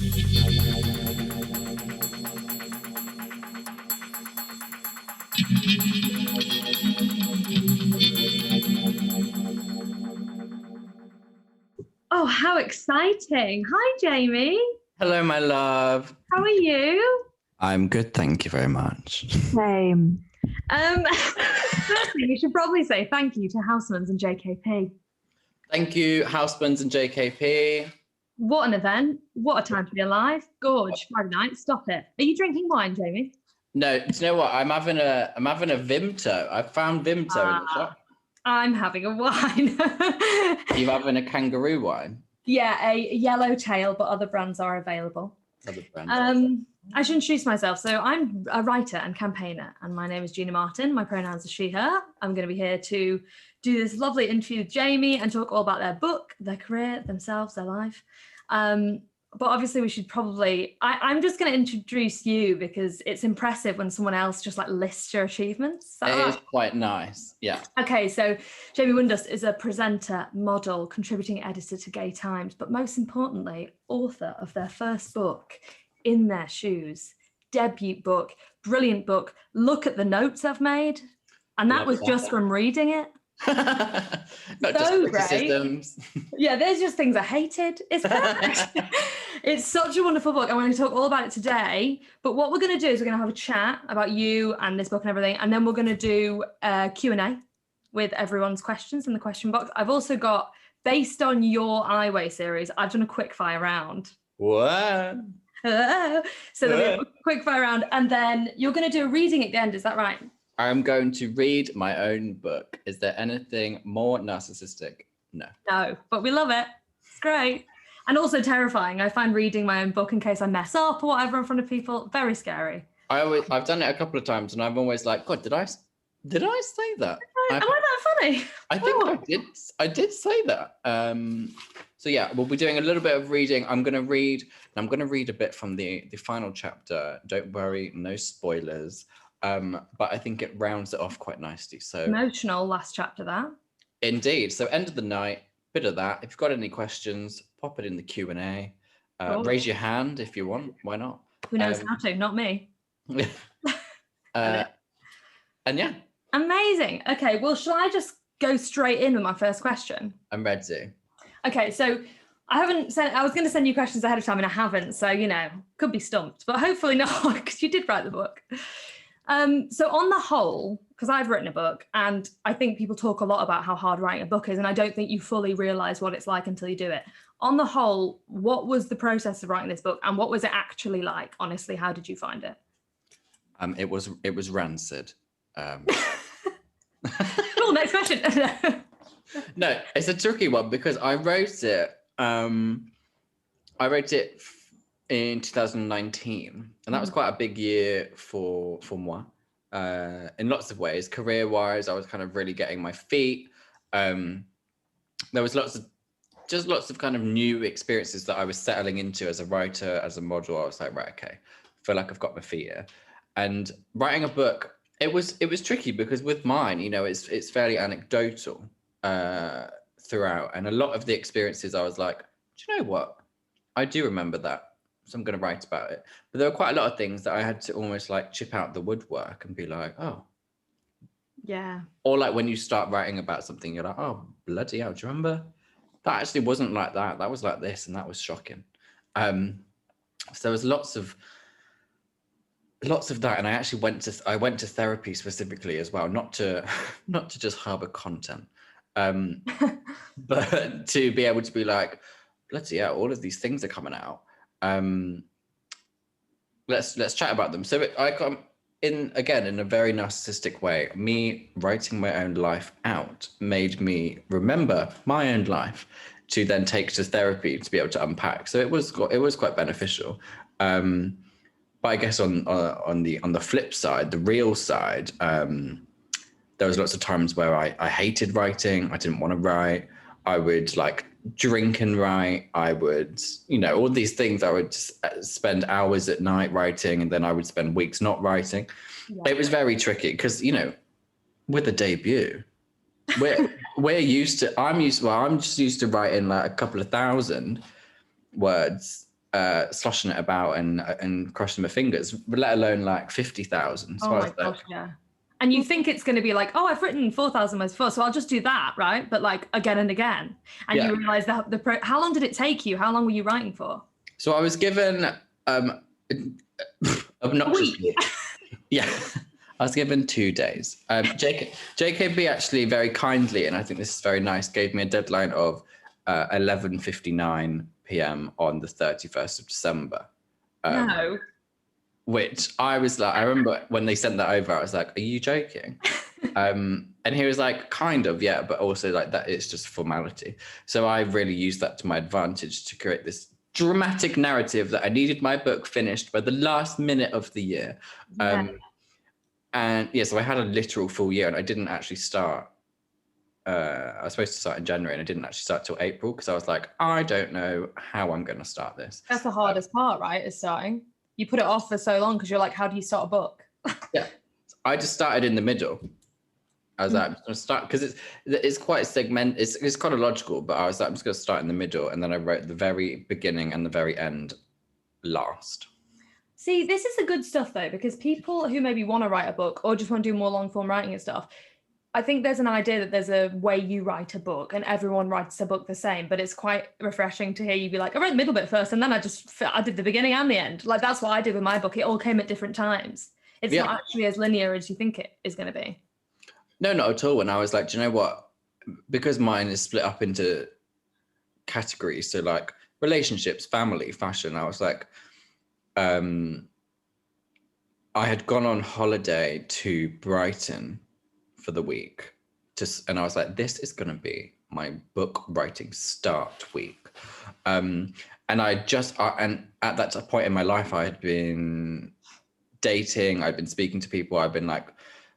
Oh, how exciting. Hi, Jamie. Hello, my love. How are you? I'm good, thank you very much. Same. Firstly, you should probably say thank you to Housmans and JKP. Thank you, Housmans and JKP. What an event. What a time to be alive. Gorge, Friday night. Stop it. Are you drinking wine, Jamie? No, do you know what? I'm having a Vimto. I found Vimto in the shop. I'm having a wine. You having a kangaroo wine? Yeah, a yellowtail, but other brands are available. Other brands. I should introduce myself. So I'm a writer and campaigner, and my name is Gina Martin. My pronouns are she, her. I'm going to be here to do this lovely interview with Jamie and talk all about their book, their career, themselves, their life. But obviously we should probably, I'm just going to introduce you because it's impressive when someone else just like lists your achievements. It is quite nice, yeah. Okay, so Jamie Windust is a presenter, model, contributing editor to Gay Times, but most importantly, author of their first book, In Their Shoes, debut book, brilliant book. Look at the notes I've made. And that was just from reading it. Not so just criticisms. Great. Yeah, there's just things I hated. It's perfect. It's such a wonderful book. I'm going to talk all about it today. But what we're going to do is we're going to have a chat about you and this book and everything. And then we're going to do a Q&A with everyone's questions in the question box. I've also got, based on your iWay series, I've done a quick fire round. What? So there'll be a quick fire round. And then you're going to do a reading at the end. Is that right? I'm going to read my own book. Is there anything more narcissistic? No. No, but we love it. It's great. And also terrifying. I find reading my own book in case I mess up or whatever in front of people very scary. I've done it a couple of times and I'm always like, God, did I say that? Am I that funny? I think I did say that. So yeah, we'll be doing a little bit of reading. I'm going to read a bit from the final chapter. Don't worry, no spoilers. But I think it rounds it off quite nicely. So emotional last chapter, that. Indeed. So end of the night, bit of that. If you've got any questions, pop it in the Q&A. Raise your hand if you want. Why not? Who knows how to? Not me. And yeah. Amazing. Okay, well, shall I just go straight in with my first question? I'm ready. Okay, so I was going to send you questions ahead of time and I haven't. So, could be stumped, but hopefully not because you did write the book. So on the whole, because I've written a book and I think people talk a lot about how hard writing a book is, and I don't think you fully realize what it's like until you do it. On the whole, what was the process of writing this book and what was it actually like? Honestly, how did you find it? It was rancid. Cool, next question. No, it's a tricky one because I wrote it in 2019, and that was quite a big year for moi, in lots of ways. Career-wise, I was kind of really getting my feet. There was lots of kind of new experiences that I was settling into as a writer, as a model. I was like, right, okay, I feel like I've got my feet here. And writing a book, it was tricky because with mine, it's fairly anecdotal throughout, and a lot of the experiences I was like, do you know what? I do remember that. So I'm going to write about it. But there were quite a lot of things that I had to almost like chip out the woodwork and be like, oh. Yeah. Or like when you start writing about something, you're like, oh, bloody hell, do you remember? That actually wasn't like that. That was like this, and that was shocking. So there was lots of that. And I actually went to therapy specifically as well, not to just harbor content, but to be able to be like, bloody hell, all of these things are coming out. Let's chat about them. So I come in a very narcissistic way. Me writing my own life out made me remember my own life to then take to therapy to be able to unpack. So it was quite beneficial. But I guess on the flip side, the real side, there was lots of times where I hated writing. I didn't want to write. I would like drink and write. I would, all these things. I would just spend hours at night writing, and then I would spend weeks not writing. Yeah. It was very tricky because, with a debut, I'm just used to writing like a couple of thousand words sloshing it about and crushing my fingers, let alone like 50,000. So Oh my gosh, yeah. And you think it's going to be like, oh, I've written 4,000 words before, so I'll just do that, right? But like again and again. And you realize that how long did it take you? How long were you writing for? So I was given obnoxiously. Yeah. I was given 2 days. JKP actually very kindly, and I think this is very nice, gave me a deadline of 11:59 p.m. on the 31st of December. No. Which I was like, I remember when they sent that over, I was like, are you joking? And he was like, kind of, yeah, but also like that it's just formality. So I really used that to my advantage to create this dramatic narrative that I needed my book finished by the last minute of the year. Yeah. And yeah, so I had a literal full year, and I didn't actually start. I was supposed to start in January, and I didn't actually start till April because I was like, I don't know how I'm going to start this. That's the hardest part, right? Is starting. You put it off for so long because you're like, how do you start a book? Yeah, I just started in the middle. I was like, I'm just going to start because it's quite segmented. It's chronological, but I was like, I'm just going to start in the middle, and then I wrote the very beginning and the very end last. See, this is the good stuff though, because people who maybe want to write a book or just want to do more long form writing and stuff, I think there's an idea that there's a way you write a book and everyone writes a book the same, but it's quite refreshing to hear you be like, I read the middle bit first and then I did the beginning and the end. Like that's what I did with my book. It all came at different times. It's not actually as linear as you think it is going to be. No, not at all. And I was like, do you know what? Because mine is split up into categories, so like relationships, family, fashion, I was like, I had gone on holiday to Brighton for the week, and I was like, this is going to be my book writing start week. And and at that point in my life, I had been dating, I'd been speaking to people, I'd been like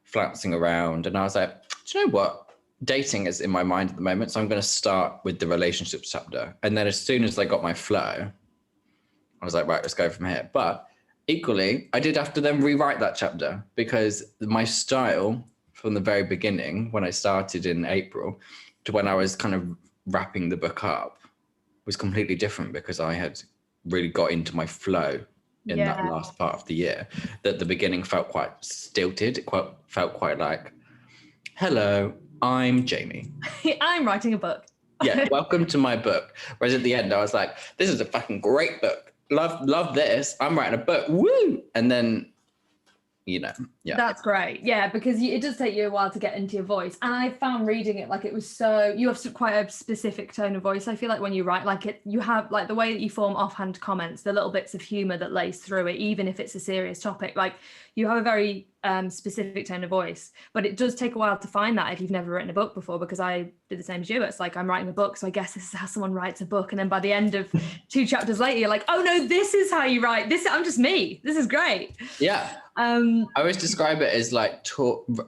flouncing around, and I was like, do you know what? Dating is in my mind at the moment, so I'm going to start with the relationships chapter. And then as soon as I got my flow, I was like, right, let's go from here. But equally, I did have to then rewrite that chapter because my style from the very beginning, when I started in April, to when I was kind of wrapping the book up, was completely different because I had really got into my flow in that last part of the year. That the beginning felt quite stilted. It felt quite like, hello, I'm Jamie. I'm writing a book. Yeah, welcome to my book. Whereas at the end, I was like, this is a fucking great book. Love this. I'm writing a book. Woo! And then, That's great. Yeah, because it does take you a while to get into your voice. And I found reading it, like it was you have quite a specific tone of voice. I feel like when you write, like you have like the way that you form offhand comments, the little bits of humor that lays through it, even if it's a serious topic, like you have a very specific tone of voice. But it does take a while to find that if you've never written a book before, because I did the same as you. It's like, I'm writing a book, so I guess this is how someone writes a book. And then by the end of 2 chapters later, you're like, oh no, this is how you write this. I'm just me. This is great. Yeah. I always describe it as like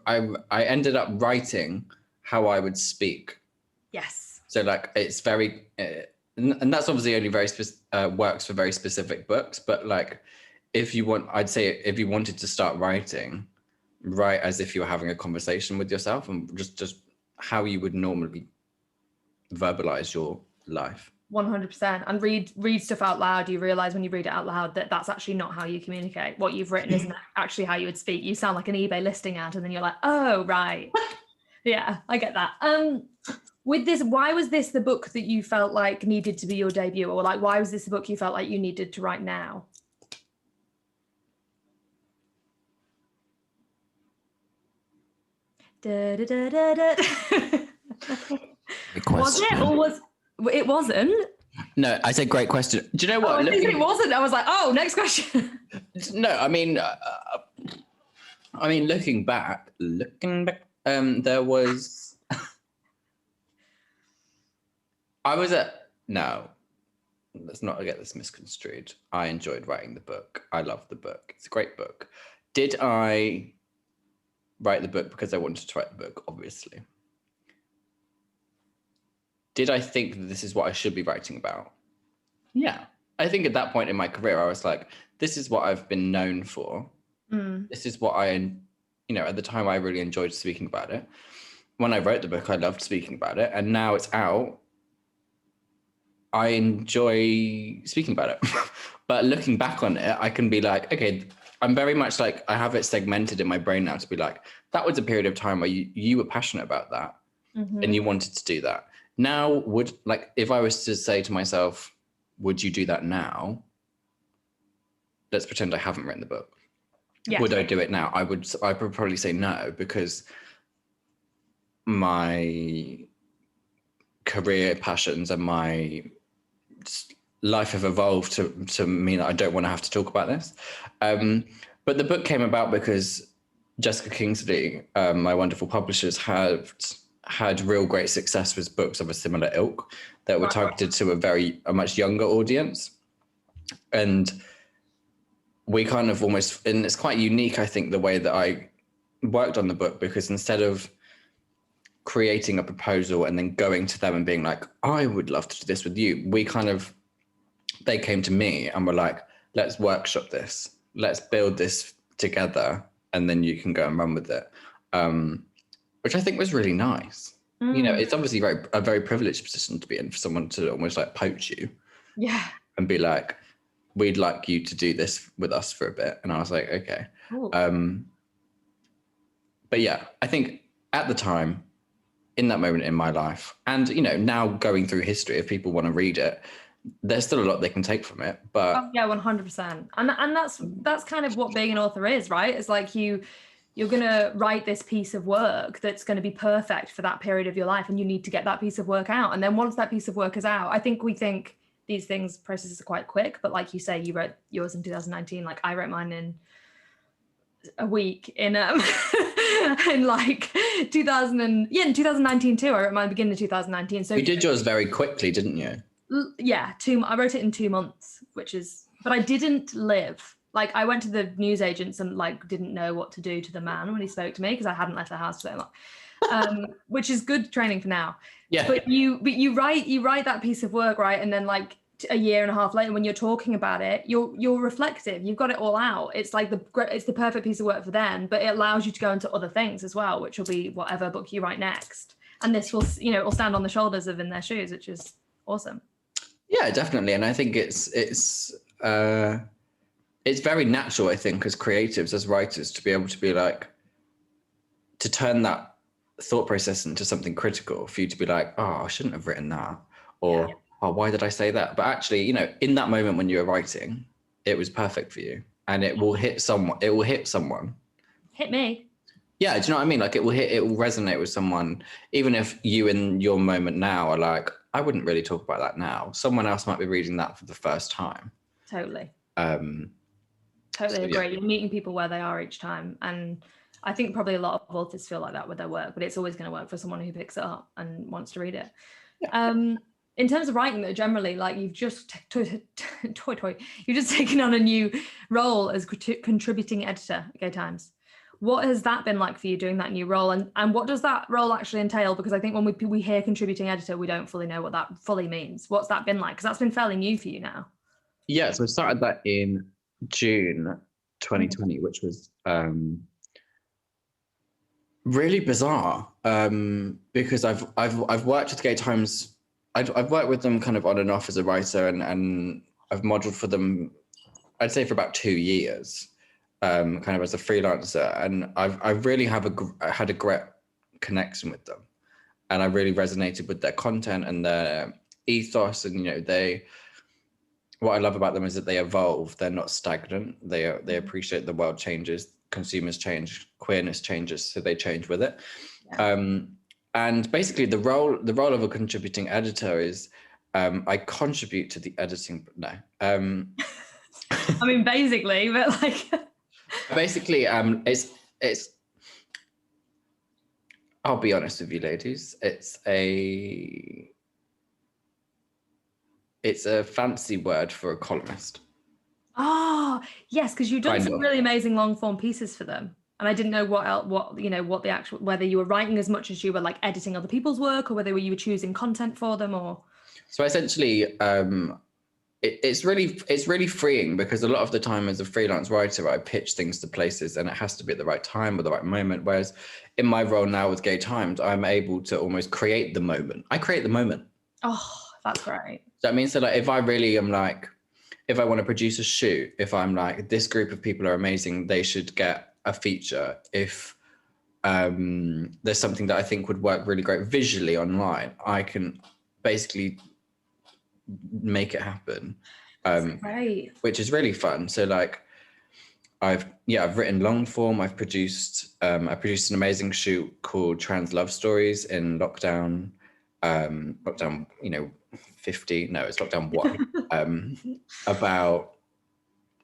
I ended up writing how I would speak. Yes. So like it's very, and that's obviously only very works for very specific books. But like, if you wanted to start writing, write as if you were having a conversation with yourself, and just how you would normally verbalize your life. 100%. And read stuff out loud. You realize when you read it out loud that that's actually not how you communicate. What you've written isn't actually how you would speak. You sound like an eBay listing ad, and then you're like, oh right. Yeah, I get that. With this, why was this the book that you felt like needed to be your debut, or like why was this the book you felt like you needed to write now? Da, da, da, da, da. Was it, or was it wasn't? No, I said great question. Do you know what? I think it wasn't. I was like, oh, next question. No, I mean, looking back, there was. No, let's not get this misconstrued. I enjoyed writing the book. I love the book. It's a great book. Did I write the book because I wanted to write the book? Obviously. Did I think that this is what I should be writing about? Yeah. I think at that point in my career, I was like, this is what I've been known for. This is what at the time I really enjoyed speaking about it. When I wrote the book, I loved speaking about it. And now it's out. I enjoy speaking about it. But looking back on it, I can be like, okay, I'm very much like, I have it segmented in my brain now to be like, that was a period of time where you were passionate about that and you wanted to do that. Now, if I was to say to myself, would you do that now? Let's pretend I haven't written the book. Yeah. Would I do it now? I would probably say no, because my career passions and my life have evolved to mean that I don't want to have to talk about this. But the book came about because Jessica Kingsley, my wonderful publishers, had real great success with books of a similar ilk that were targeted to a much younger audience. And we kind of almost, and it's quite unique, I think, the way that I worked on the book, because instead of creating a proposal and then going to them and being like, I would love to do this with you, they came to me and were like, let's workshop this, let's build this together, and then you can go and run with it. Which I think was really nice. You know, it's obviously a very privileged position to be in, for someone to almost like poach you. Yeah. And be like, we'd like you to do this with us for a bit. And I was like, okay. But yeah, I think at the time, in that moment in my life, and, you know, now going through history, if people want to read it, there's still a lot they can take from it. But yeah, 100%. And that's kind of what being an author is, right? It's like you're going to write this piece of work that's going to be perfect for that period of your life, and you need to get that piece of work out. And then once that piece of work is out, I think we think these processes are quite quick, but like you say, you wrote yours in 2019, like I wrote mine in a week in like in 2019 too. I wrote mine beginning of 2019. So you did yours very quickly, didn't you? Yeah, I wrote it in 2 months, but I didn't live. Like, I went to the newsagents and like didn't know what to do to the man when he spoke to me, because I hadn't left the house so long, which is good training for now. Yeah. But you write that piece of work, right? And then like a year and a half later, when you're talking about it, you're reflective. You've got it all out. It's like it's the perfect piece of work for then, but it allows you to go into other things as well, which will be whatever book you write next. And this will, you know, it will stand on the shoulders of In Their Shoes, which is awesome. Yeah, definitely. And I think it's very natural, I think, as creatives, as writers, to be able to be like, to turn that thought process into something critical, for you to be like, oh, I shouldn't have written that, or oh, why did I say that? But actually, you know, in that moment when you were writing, it was perfect for you, and it will hit someone. Hit me. Yeah, do you know what I mean? Like, it will resonate with someone, even if you in your moment now are like, I wouldn't really talk about that now. Someone else might be reading that for the first time. Totally. Totally agree. Yeah. You're meeting people where they are each time. And I think probably a lot of authors feel like that with their work, but it's always going to work for someone who picks it up and wants to read it. Yeah. In terms of writing, though, generally, like, you've just you've just taken on a new role as contributing editor at Gay Times. What has that been like for you, doing that new role? And what does that role actually entail? Because I think when we hear contributing editor, we don't fully know what that fully means. What's that been like? Because that's been fairly new for you now. Yeah, so I started that in June 2020, which was really bizarre, because I've worked with Gay Times. I've worked with them kind of on and off as a writer, and I've modeled for them, I'd say, for about 2 years. Kind of as a freelancer, and I really had a great connection with them, and I really resonated with their content and their ethos. And, you know, what I love about them is that they evolve. They're not stagnant. They appreciate the world changes, consumers change, queerness changes, so they change with it. Yeah. And basically, the role of a contributing editor is, I contribute to the editing. No. I mean, basically, but like. Basically, it's. I'll be honest with you, ladies. It's a fancy word for a columnist. Oh, yes, because you've done some really amazing long form pieces for them, and I didn't know whether you were writing as much as you were like editing other people's work, or whether you were choosing content for them, or. So essentially, it's really freeing, because a lot of the time as a freelance writer, I pitch things to places and it has to be at the right time or the right moment. Whereas in my role now with Gay Times, I'm able to almost create the moment. I create the moment. Oh, That's great. So that means that, like, if I really am like, if I want to produce a shoot, if I'm like, this group of people are amazing, they should get a feature. If there's something that I think would work really great visually online, I can basically make it happen, Right. which is really fun. So like, I've written long form. I produced an amazing shoot called Trans Love Stories in lockdown. Lockdown, 50. No, it's lockdown 1. About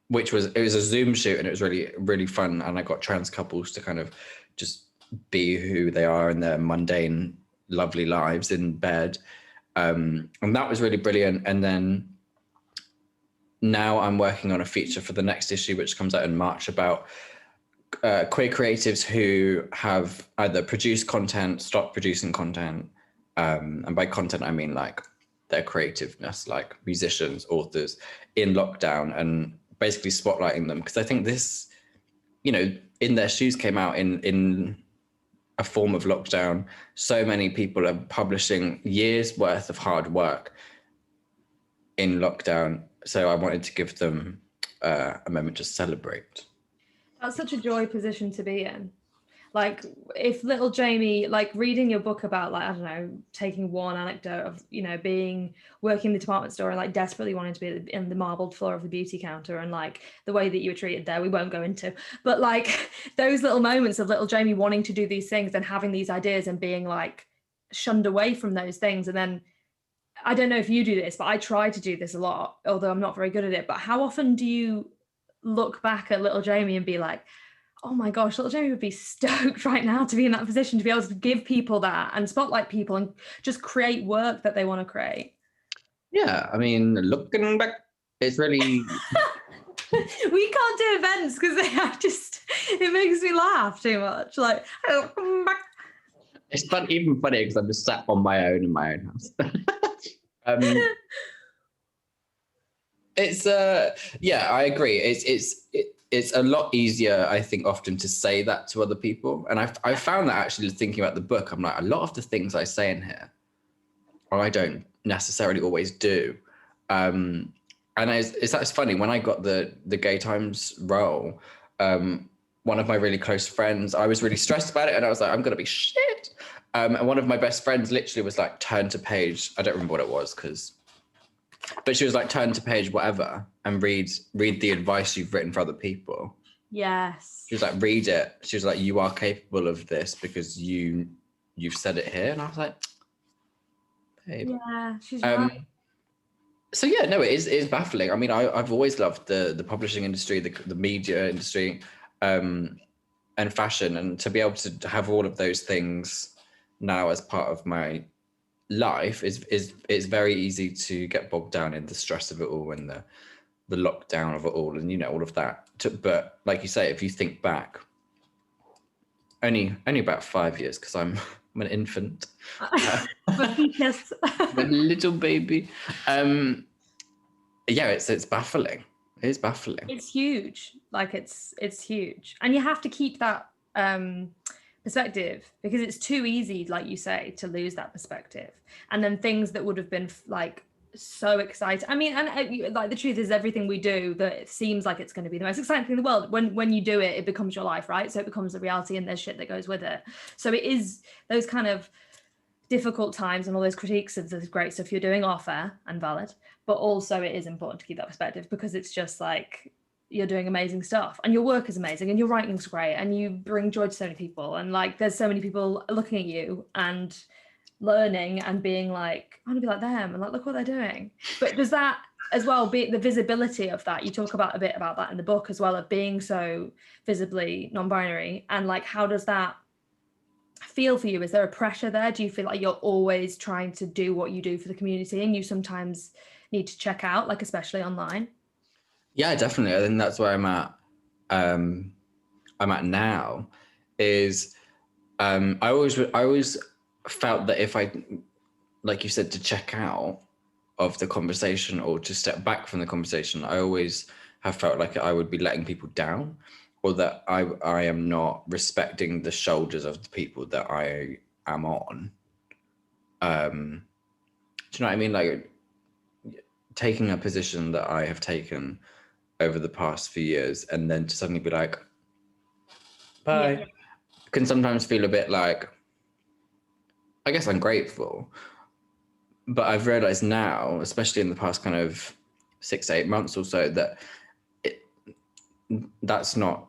which was, it was a Zoom shoot, and it was really, really fun. And I got trans couples to kind of just be who they are in their mundane, lovely lives in bed. And that was really brilliant. And then now I'm working on a feature for the next issue, which comes out in March, about queer creatives who have either produced content, stopped producing content. And by content, I mean like their creativeness, like musicians, authors, in lockdown, and basically spotlighting them. Because I think this, In Their Shoes came out in a form of lockdown. So many people are publishing years worth of hard work in lockdown. So I wanted to give them a moment to celebrate. That's such a joy position to be in. Like, if little Jamie, like reading your book about, like, I don't know, taking one anecdote of, working in the department store and like desperately wanting to be in the marbled floor of the beauty counter, and like the way that you were treated there, we won't go into, but like those little moments of little Jamie wanting to do these things and having these ideas and being like shunned away from those things. And then, I don't know if you do this, but I try to do this a lot, although I'm not very good at it. But how often do you look back at little Jamie and be like, oh my gosh, little Jamie would be stoked right now to be in that position, to be able to give people that and spotlight people and just create work that they want to create? Yeah, I mean, looking back, it's really... We can't do events because it makes me laugh too much. Like, it's even funny because I'm just sat on my own in my own house. It's I agree. It's a lot easier, I think, often to say that to other people. And I've found that actually thinking about the book, I'm like, a lot of the things I say in here, or I don't necessarily always do. And it's funny, when I got the Gay Times role, one of my really close friends, I was really stressed about it, and I was like, I'm gonna be shit. And one of my best friends literally was like, turn to page, I don't remember what it was, but she was like, turn to page whatever and read the advice you've written for other people. yes. She was like, read it. She was like, you are capable of this because you've said it here. And I was like, babe. Yeah, she's right. So yeah, no, it is baffling. I mean, I've always loved the publishing industry, the media industry, and fashion, and to be able to have all of those things now as part of my life is very easy to get bogged down in the stress of it all and the lockdown of it all, and all of that. But like you say, if you think back, only about 5 years, because I'm an infant. Yes. I'm a little baby. It's baffling. It is baffling. It's huge. Like, it's huge, and you have to keep that perspective, because it's too easy, like you say, to lose that perspective. And then things that would have been like so exciting. I mean, and like the truth is, everything we do that it seems like it's going to be the most exciting thing in the world, when you do it, it becomes your life, right? So it becomes a reality, and there's shit that goes with it. So it is those kind of difficult times and all those critiques of the great stuff you're doing are fair and valid, but also it is important to keep that perspective, because it's just like, you're doing amazing stuff and your work is amazing and your writing's great and you bring joy to so many people, and like there's so many people looking at you and learning and being like, I want to be like them, and like, look what they're doing. But does that as well be the visibility of that? You talk about a bit about that in the book as well, of being so visibly non-binary, and like, how does that feel for you? Is there a pressure there? Do you feel like you're always trying to do what you do for the community and you sometimes need to check out, like especially online? Yeah, definitely. I think that's where I'm at. I'm at now. Is I always felt that if I, like you said, to check out of the conversation or to step back from the conversation, I always have felt like I would be letting people down, or that I am not respecting the shoulders of the people that I am on. Do you know what I mean? Like taking a position that I have taken over the past few years and then to suddenly be like, bye, Yeah. can sometimes feel a bit like, I guess, ungrateful. But I've realized now, especially in the past kind of 6 to 8 months or so, that that's not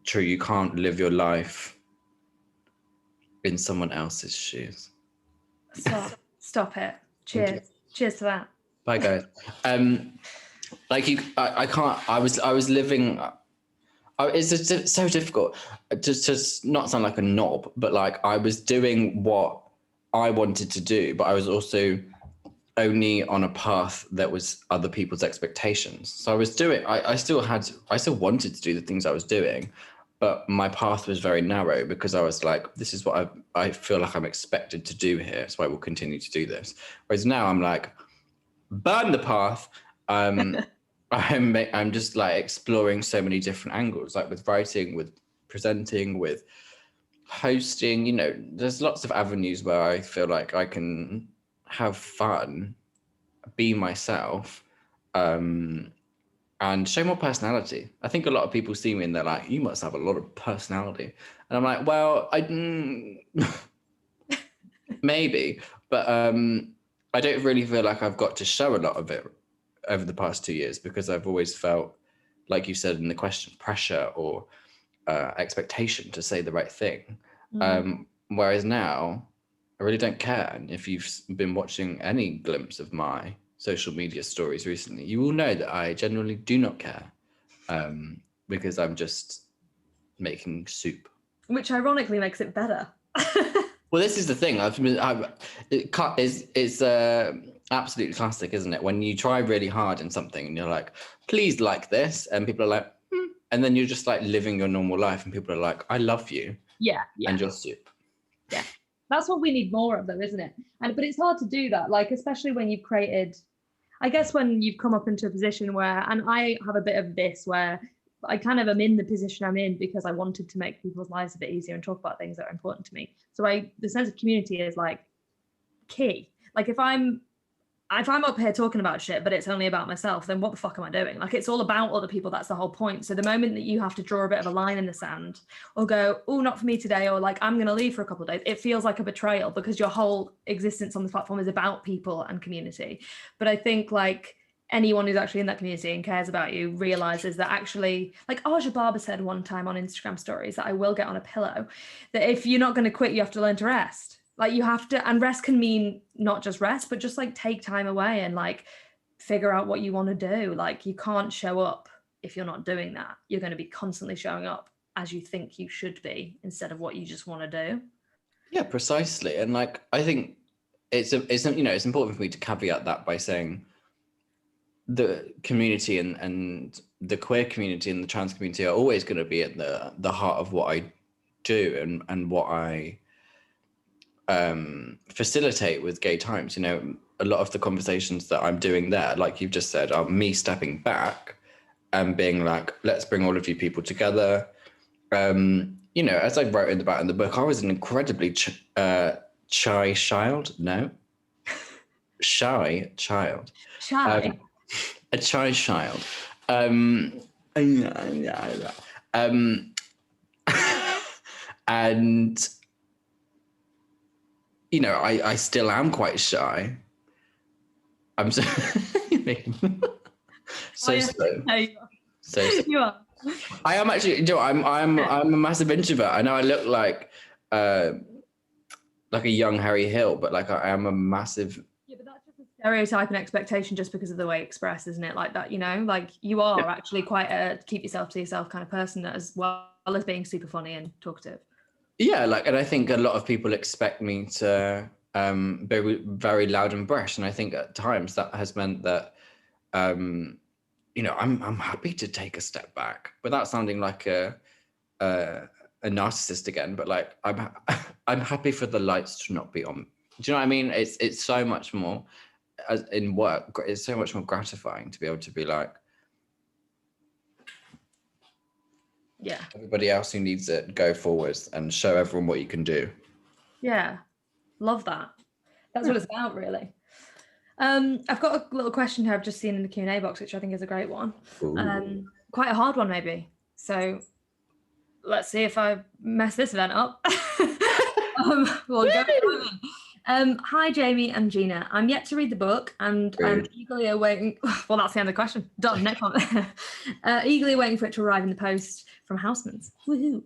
true. You can't live your life in someone else's shoes. Stop it. Cheers. Cheers to that. Bye, guys. Like I can't. I was living. It's just so difficult to not sound like a knob, but like I was doing what I wanted to do, but I was also only on a path that was other people's expectations. So I was doing. I still wanted to do the things I was doing, but my path was very narrow because I was like, this is what I feel like I'm expected to do here, so I will continue to do this. Whereas now I'm like, burn the path. I'm just like exploring so many different angles, like with writing, with presenting, with hosting. You know, there's lots of avenues where I feel like I can have fun, be myself, and show more personality. I think a lot of people see me and they're like, you must have a lot of personality. And I'm like, well, maybe, but I don't really feel like I've got to show a lot of it over the past 2 years because I've always felt, like you said in the question, pressure or expectation to say the right thing. Whereas now, I really don't care. And if you've been watching any glimpse of my social media stories recently, you will know that I genuinely do not care because I'm just making soup. Which ironically makes it better. Well, this is the thing. It's absolutely classic, isn't it? When you try really hard in something and you're like, please like this. And people are like, and then you're just like living your normal life and people are like, I love you. Yeah. And you're soup. Yeah. That's what we need more of though, isn't it? But it's hard to do that, like, especially when you've created, I guess when you've come up into a position where, and I have a bit of this where I kind of am in the position I'm in because I wanted to make people's lives a bit easier and talk about things that are important to me. So the sense of community is like key. Like if I'm up here talking about shit, but it's only about myself, then what the fuck am I doing? Like it's all about other people. That's the whole point. So the moment that you have to draw a bit of a line in the sand or go, oh, not for me today, or like, I'm going to leave for a couple of days, it feels like a betrayal because your whole existence on this platform is about people and community. But I think like anyone who's actually in that community and cares about you realizes that actually, like Aja Barber said one time on Instagram stories that I will get on a pillow, that if you're not going to quit, you have to learn to rest. Like you have to, and rest can mean not just rest, but just like take time away and like figure out what you want to do. Like you can't show up if you're not doing that. You're going to be constantly showing up as you think you should be instead of what you just want to do. Yeah, precisely. And like, I think it's important for me to caveat that by saying the community and the queer community and the trans community are always going to be at the heart of what I do and what I facilitate with Gay Times. You know, a lot of the conversations that I'm doing there, like you've just said, are me stepping back and being like, let's bring all of you people together. You know, as I wrote about in the book, I was an incredibly shy child. No, shy child. Shy. A shy child. And you know, I still am quite shy. I'm so so you are. I am actually. You know, I'm a massive introvert. I know I look like a young Harry Hill, but like I am a massive. Yeah, but that's just a stereotype and expectation just because of the way you express, isn't it? Like that, you know, like you are actually quite a keep yourself to yourself kind of person as well as being super funny and talkative. Yeah, like, and I think a lot of people expect me to be very loud and brash, and I think at times that has meant that, you know, I'm happy to take a step back without sounding like a narcissist again, but like I'm happy for the lights to not be on. Do you know what I mean? It's so much more as in work. It's so much more gratifying to be able to be like, yeah, everybody else who needs it, go forwards and show everyone what you can do. Yeah, love that. That's what it's about, really. I've got a little question here I've just seen in the Q&A box, which I think is a great one. Ooh. Quite a hard one, maybe. So let's see if I mess this event up. We'll go. Hi, Jamie and Gina. I'm yet to read the book and I'm eagerly awaiting. Well, that's the end of the question. Done. Next one. Eagerly waiting for it to arrive in the post from Housmans. Woohoo.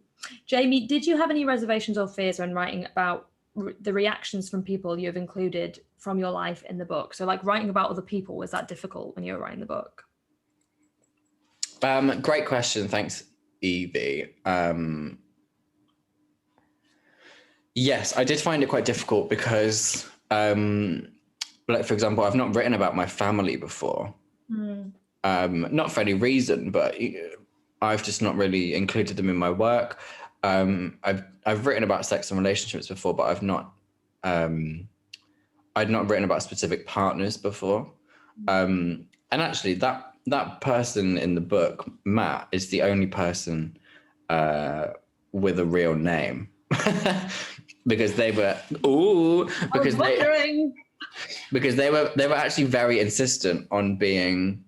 Jamie, did you have any reservations or fears when writing about the reactions from people you have included from your life in the book? So, like writing about other people, was that difficult when you were writing the book? Great question. Thanks, Evie. Yes, I did find it quite difficult because, like, for example, I've not written about my family before. Not for any reason, but I've just not really included them in my work. I've written about sex and relationships before, but I'd not written about specific partners before. And actually, that person in the book, Matt, is the only person with a real name. Because they were because they were actually very insistent on being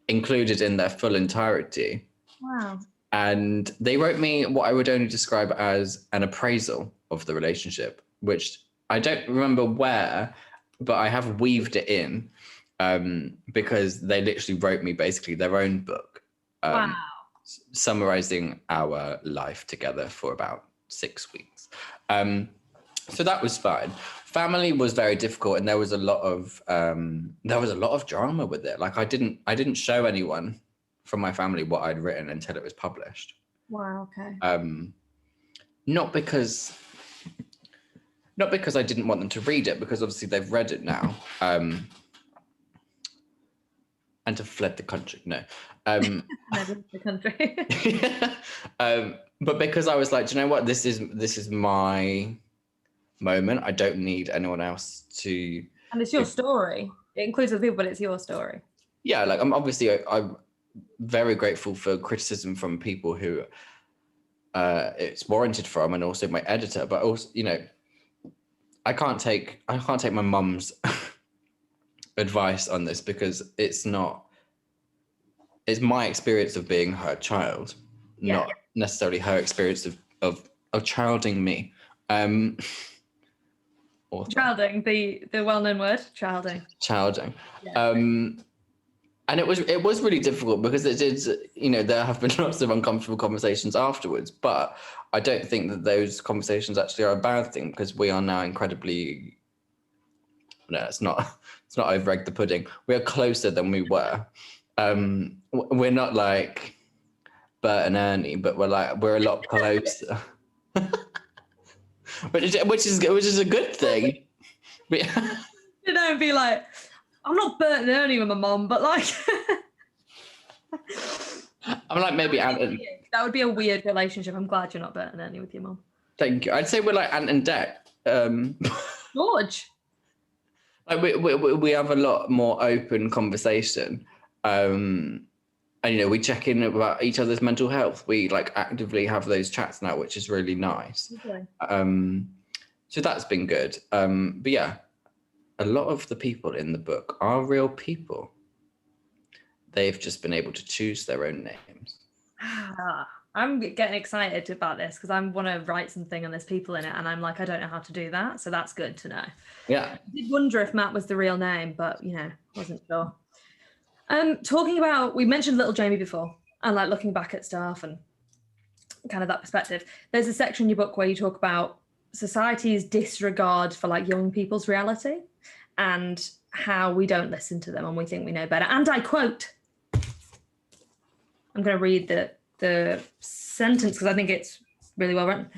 included in their full entirety. Wow. And they wrote me what I would only describe as an appraisal of the relationship, which I don't remember where, but I have weaved it in because they literally wrote me basically their own book. Wow. Summarizing our life together for about 6 weeks. So that was fine. Family was very difficult, and there was a lot of drama with it. Like I didn't show anyone from my family what I'd written until it was published. Wow. Okay. Not because I didn't want them to read it, because obviously they've read it now. And have fled the country. No. The country. But because I was like, do you know what? This is my moment. I don't need anyone else to. And it's your story. It includes other people, but it's your story. Yeah, like I'm very grateful for criticism from people who it's warranted from, and also my editor. But also, I can't take my mum's advice on this, because it's my experience of being her child, not necessarily her experience of childing me. Childing, the well-known word, childing. Yeah. And it was really difficult, because it did, there have been lots of uncomfortable conversations afterwards, but I don't think that those conversations actually are a bad thing, because we are now incredibly, no, it's not over egg the pudding. We are closer than we were. We're not like Bert and Ernie, but we're a lot closer. which is a good thing. And be like, I'm not Bert and Ernie with my mom, but like I'm like maybe Ant and... That would be a weird relationship. I'm glad you're not Bert and Ernie with your mom. Thank you. I'd say we're like Ant and Dec. George. Like we have a lot more open conversation. And we check in about each other's mental health. We like actively have those chats now, which is really nice. Okay. So that's been good. But yeah, a lot of the people in the book are real people. They've just been able to choose their own names. I'm getting excited about this, because I want to write something and there's people in it, and I'm like, I don't know how to do that. So that's good to know. Yeah. I did wonder if Matt was the real name, but wasn't sure. Talking about, we mentioned little Jamie before, and like looking back at stuff and kind of that perspective. There's a section in your book where you talk about society's disregard for like young people's reality and how we don't listen to them and we think we know better. And I quote, I'm going to read the sentence because I think it's really well written.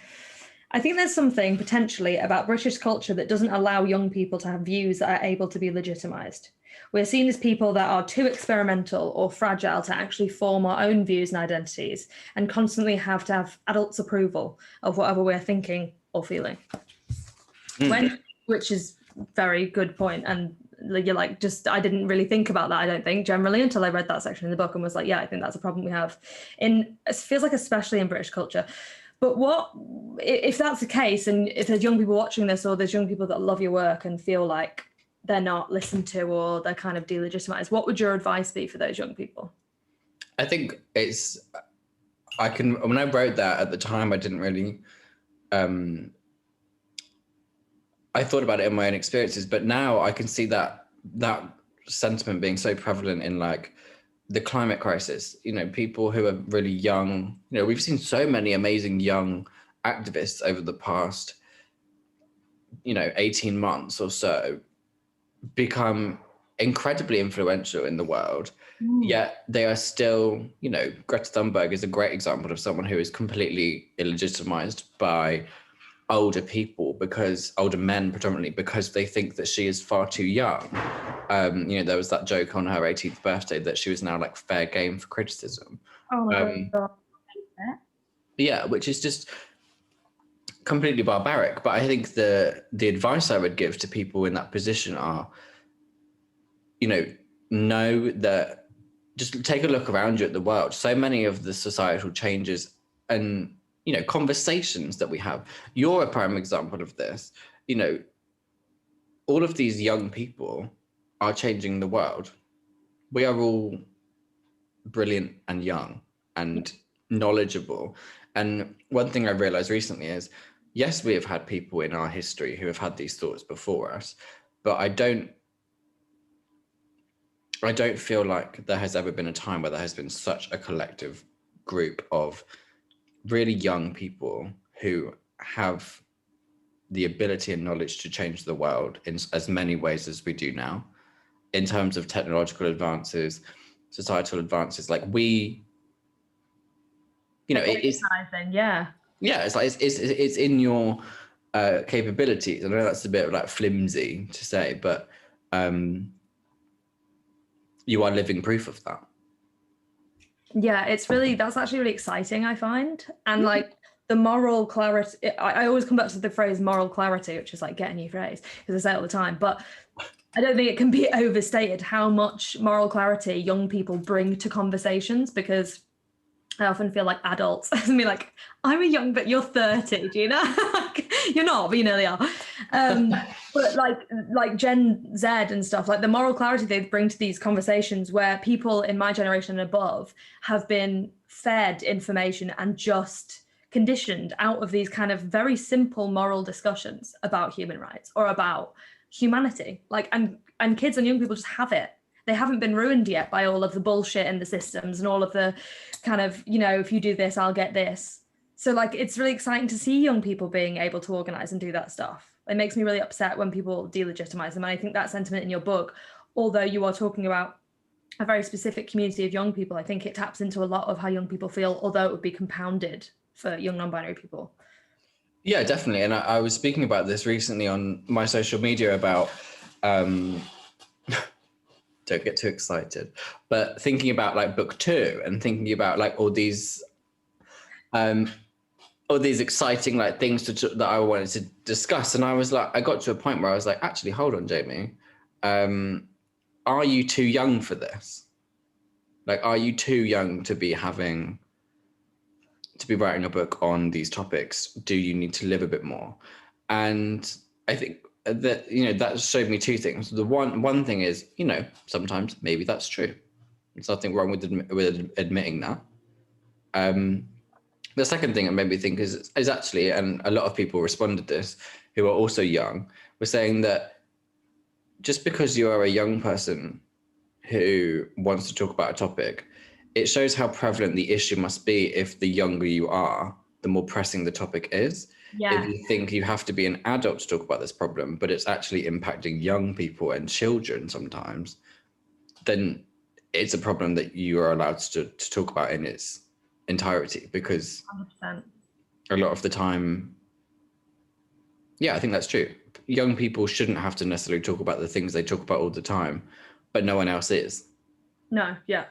I think there's something potentially about British culture that doesn't allow young people to have views that are able to be legitimised. We're seen as people that are too experimental or fragile to actually form our own views and identities, and constantly have to have adults' approval of whatever we're thinking or feeling. Which is very good point. And you're like, I didn't really think about that, I don't think, generally, until I read that section in the book and was like, yeah, I think that's a problem we have. It feels like especially in British culture. But what, if that's the case, and if there's young people watching this, or there's young people that love your work and feel like they're not listened to or they're kind of delegitimized. What would your advice be for those young people? I think when I wrote that at the time, I didn't really, I thought about it in my own experiences, but now I can see that sentiment being so prevalent in like the climate crisis. You know, people who are really young, you know, we've seen so many amazing young activists over the past, 18 months or so become incredibly influential in the world. Yet they are still, Greta Thunberg is a great example of someone who is completely illegitimized by older men predominantly, because they think that she is far too young. There was that joke on her 18th birthday that she was now like fair game for criticism. Oh my God. Yeah, which is just completely barbaric. But I think the advice I would give to people in that position are, know that, just take a look around you at the world. So many of the societal changes and, conversations that we have, you're a prime example of this. All of these young people are changing the world. We are all brilliant and young and knowledgeable. And one thing I realized recently is, yes, we have had people in our history who have had these thoughts before us, but I don't feel like there has ever been a time where there has been such a collective group of really young people who have the ability and knowledge to change the world in as many ways as we do now, in terms of technological advances, societal advances. Like it's like it's in your capabilities. I know that's a bit like flimsy to say, but you are living proof of that. Yeah, that's actually really exciting, I find. And like the moral clarity, I always come back to the phrase moral clarity, which is like get a new phrase because I say it all the time, but I don't think it can be overstated how much moral clarity young people bring to conversations, because I often feel like adults, I mean, like, I'm a young, but you're 30, Gina. You're not, but you nearly are. But like Gen Z and stuff, like the moral clarity they bring to these conversations, where people in my generation and above have been fed information and just conditioned out of these kind of very simple moral discussions about human rights or about humanity. Like, and kids and young people just have it. They haven't been ruined yet by all of the bullshit in the systems and all of the kind of, if you do this, I'll get this. So like, it's really exciting to see young people being able to organize and do that stuff. It makes me really upset when people delegitimize them. And I think that sentiment in your book, although you are talking about a very specific community of young people, I think it taps into a lot of how young people feel, although it would be compounded for young non-binary people. Yeah, definitely. And I was speaking about this recently on my social media about, don't get too excited, but thinking about like book 2 and thinking about like all these exciting like things that I wanted to discuss. And I was like, I got to a point where I was like, actually, hold on, Jamie. Are you too young for this? Like, are you too young to be writing a book on these topics? Do you need to live a bit more? And I think that, that showed me two things. The one thing is, sometimes maybe that's true. There's nothing wrong with admitting that. The second thing it made me think is actually, and a lot of people responded this who are also young, were saying that just because you are a young person who wants to talk about a topic, it shows how prevalent the issue must be if the younger you are, the more pressing the topic is. Yeah. If you think you have to be an adult to talk about this problem, but it's actually impacting young people and children sometimes, then it's a problem that you are allowed to talk about in its entirety, because 100%. a lot of the time, yeah, I think that's true. Young people shouldn't have to necessarily talk about the things they talk about all the time, but no one else is. No, yeah.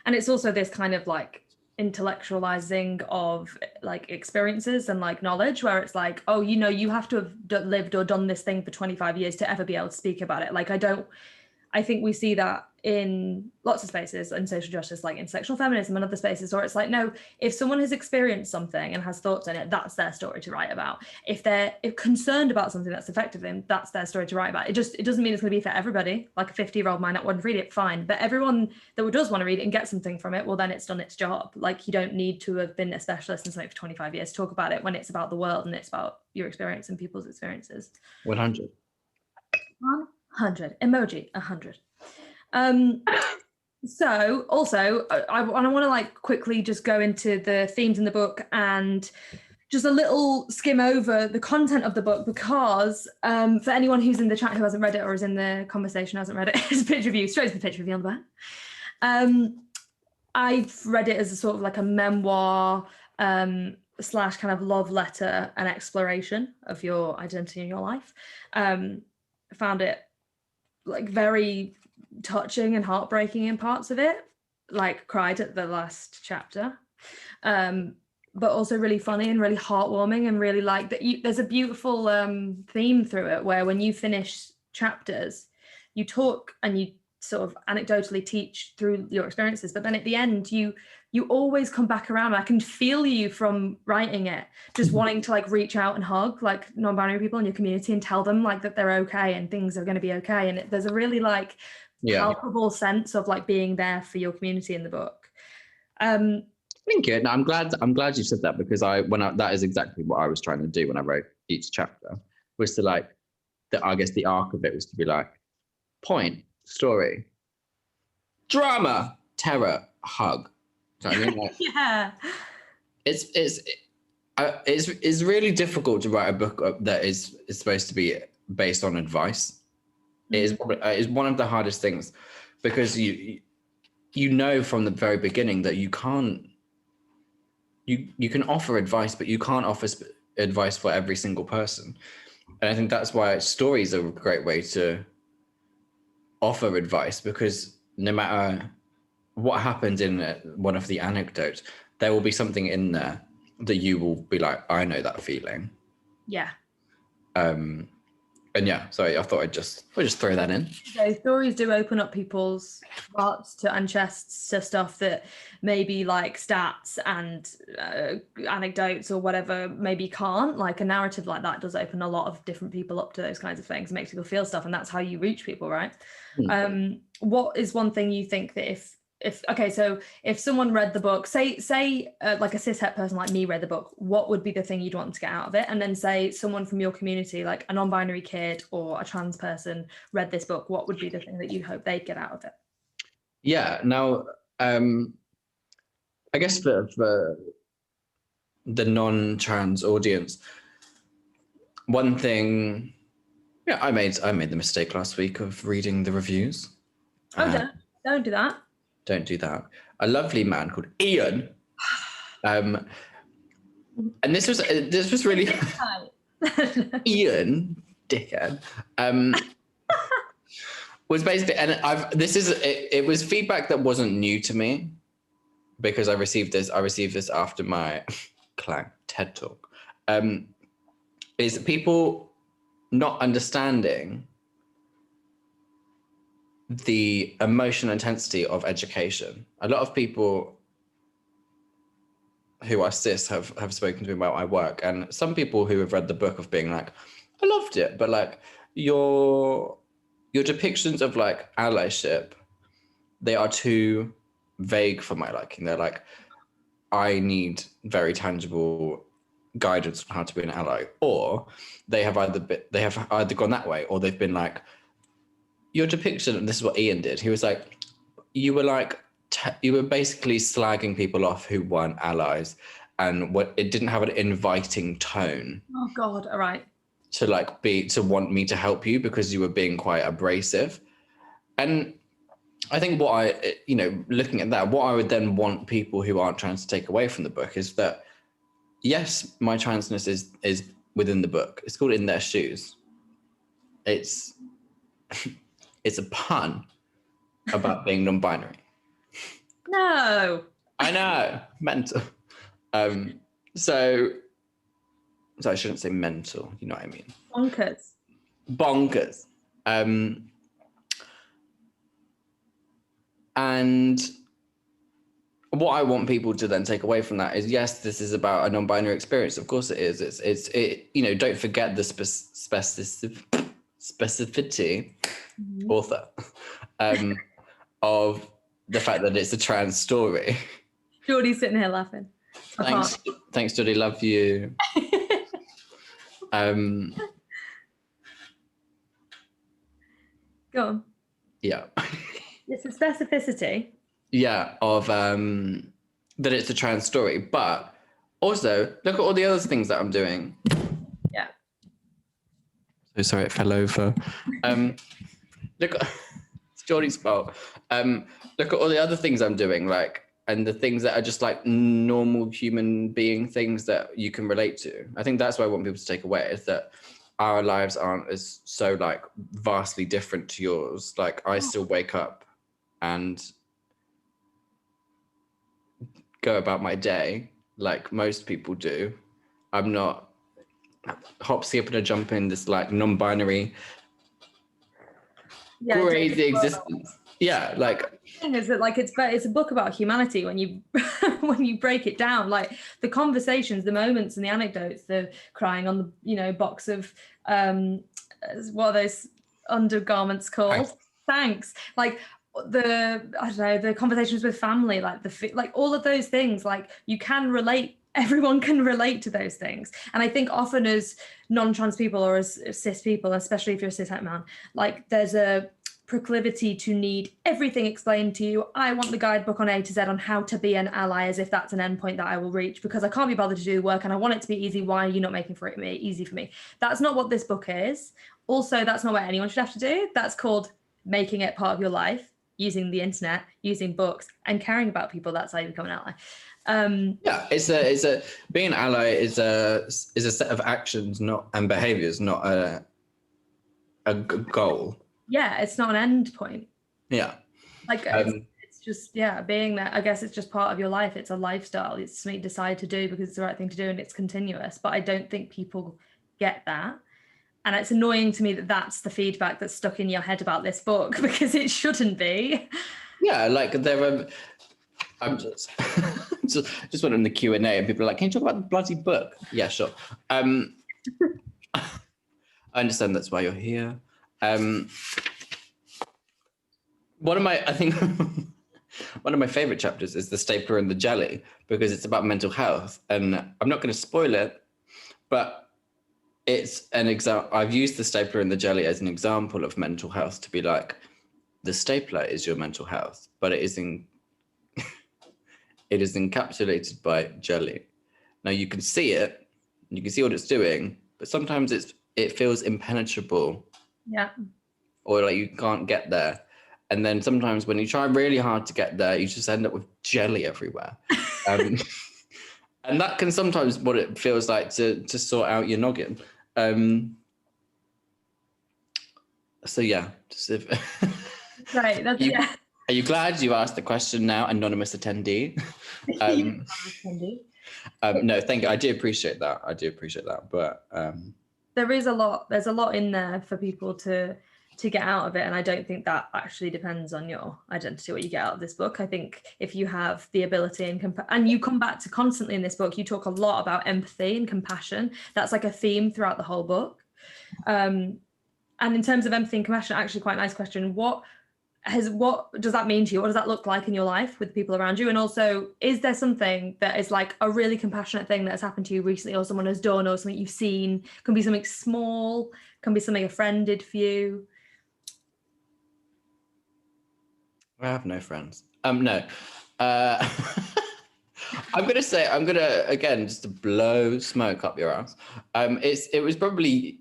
And it's also this kind of like intellectualizing of like experiences and like knowledge, where it's like, oh, you have to have lived or done this thing for 25 years to ever be able to speak about it. Like, I think we see that in lots of spaces in social justice, like intersectional feminism and other spaces, or it's like, no, if someone has experienced something and has thoughts on it, that's their story to write about. If they're concerned about something that's affected them, that's their story to write about. It doesn't mean it's going to be for everybody. Like a 50-year-old might not want to read it, fine, but everyone that does want to read it and get something from it, well, then it's done its job. Like, you don't need to have been a specialist in something for 25 years to talk about it when it's about the world and it's about your experience and people's experiences. 100 emoji 100. So also I want to like quickly just go into the themes in the book and just a little skim over the content of the book, because for anyone who's in the chat who hasn't read it or is in the conversation who hasn't read it, it's a picture review, straight to the picture review on the back. I've read it as a sort of like a memoir / kind of love letter and exploration of your identity in your life. I found it like very touching and heartbreaking in parts of it, like cried at the last chapter, but also really funny and really heartwarming, and really like that there's a beautiful theme through it where when you finish chapters you talk and you sort of anecdotally teach through your experiences, but then at the end you always come back around. I can feel you from writing it just wanting to like reach out and hug like non-binary people in your community and tell them like that they're okay and things are going to be okay, and there's a really like palpable sense of like being there for your community in the book. Thank you. No, I'm glad you said that, because that is exactly what I was trying to do when I wrote each chapter, was to like I guess the arc of it was to be like point, story, drama, terror, hug. So I mean, like, yeah, it's really difficult to write a book that is supposed to be based on advice. It is one of the hardest things, because you know from the very beginning that you can't. You can offer advice, but you can't offer advice for every single person. And I think that's why stories are a great way to offer advice, because no matter what happens in one of the anecdotes, there will be something in there that you will be like, I know that feeling. Yeah. And yeah, sorry, I thought I'd just throw that in. So stories do open up people's hearts and chests to stuff that maybe like stats and anecdotes or whatever maybe can't. Like a narrative like that does open a lot of different people up to those kinds of things, makes people feel stuff, and that's how you reach people, right? What is one thing you think that if someone read the book, say like a cishet person like me read the book, what would be the thing you'd want to get out of it? And then say someone from your community, like a non-binary kid or a trans person read this book, what would be the thing that you hope they'd get out of it? Yeah, now I guess for the non-trans audience, one thing, yeah, I made the mistake last week of reading the reviews. Don't do that. Don't do that. A lovely man called Ian, and this was really Ian, dickhead, was basically, and it was feedback that wasn't new to me, because I received this after my TED talk, is people not understanding the emotional intensity of education. A lot of people who are cis have spoken to me about my work, and some people who have read the book of being like, I loved it, but like your depictions of like allyship, they are too vague for my liking. They're like, I need very tangible guidance on how to be an ally, or they have either gone that way, or they've been like, your depiction, and this is what Ian did. He was like, you were basically slagging people off who weren't allies, and it didn't have an inviting tone. Oh God! All right. To want me to help you, because you were being quite abrasive, and I think looking at that, what I would then want people who aren't trans to take away from the book is that, yes, my transness is within the book. It's called In Their Shoes. It's a pun about being non-binary. No. I know, mental. So I shouldn't say mental, you know what I mean? Bonkers. Bonkers. And what I want people to then take away from that is, yes, this is about a non-binary experience. Of course it is. It you know, don't forget the specificity, author, of the fact that it's a trans story. Geordie's sitting here laughing. Thanks, Geordie. Love you. Go on. Yeah. It's a specificity. Yeah, of that it's a trans story, but also look at all the other things that I'm doing. Yeah. So sorry, it fell over. Look, it's Geordie's fault. Look at all the other things I'm doing, like, and the things that are just like normal human being things that you can relate to. I think that's what I want people to take away, is that our lives aren't as so like vastly different to yours. Like, I still wake up and go about my day like most people do. I'm not hop, skip, and a jump in this like non-binary crazy existence. Yeah, like is that like it's a book about humanity when you when you break it down, like the conversations, the moments, and the anecdotes, the crying on the, you know, box of what are those undergarments called? Thanks. Like the, I don't know, the conversations with family, like like all of those things, like you can relate. Everyone can relate to those things. And I think often as non-trans people or as cis people, especially if you're a cis het man, like there's a proclivity to need everything explained to you. I want the guidebook on A to Z on how to be an ally, as if that's an endpoint that I will reach, because I can't be bothered to do the work and I want it to be easy. Why are you not making it easy for me? That's not what this book is. Also, that's not what anyone should have to do. That's called making it part of your life, using the internet, using books, and caring about people. That's how you become an ally. Yeah, it's a being an ally is a set of actions, and behaviors, not a goal. Yeah, it's not an end point. Yeah, like it's just, yeah, being there. I guess it's just part of your life. It's a lifestyle. It's something you decide to do because it's the right thing to do and it's continuous. But I don't think people get that. And it's annoying to me that that's the feedback that's stuck in your head about this book, because it shouldn't be. Yeah, like there are. I'm just went in the Q&A and people are like, "Can you talk about the bloody book?" Yeah, sure. I understand that's why you're here. One of my favorite chapters is the stapler and the jelly, because it's about mental health, and I'm not going to spoil it, but it's an example. I've used the stapler and the jelly as an example of mental health, to be like, the stapler is your mental health, but it is encapsulated by jelly. Now you can see it, you can see what it's doing, but sometimes it feels impenetrable. Yeah. Or like you can't get there. And then sometimes when you try really hard to get there, you just end up with jelly everywhere. And that can sometimes what it feels like to sort out your noggin. So yeah. Right. That's yeah. Are you glad you asked the question now, anonymous attendee? No, thank you. I do appreciate that. But there's a lot in there for people to get out of it. And I don't think that actually depends on your identity, what you get out of this book. I think if you have the ability and you come back to constantly in this book, you talk a lot about empathy and compassion. That's like a theme throughout the whole book. And in terms of empathy and compassion, actually quite a nice question. What does that mean to you? What does that look like in your life with people around you? And also, is there something that is like a really compassionate thing that has happened to you recently, or someone has done, or something you've seen? Can be something small, can be something a friend did for you. I have no friends. No. I'm gonna again, just to blow smoke up your ass. It was probably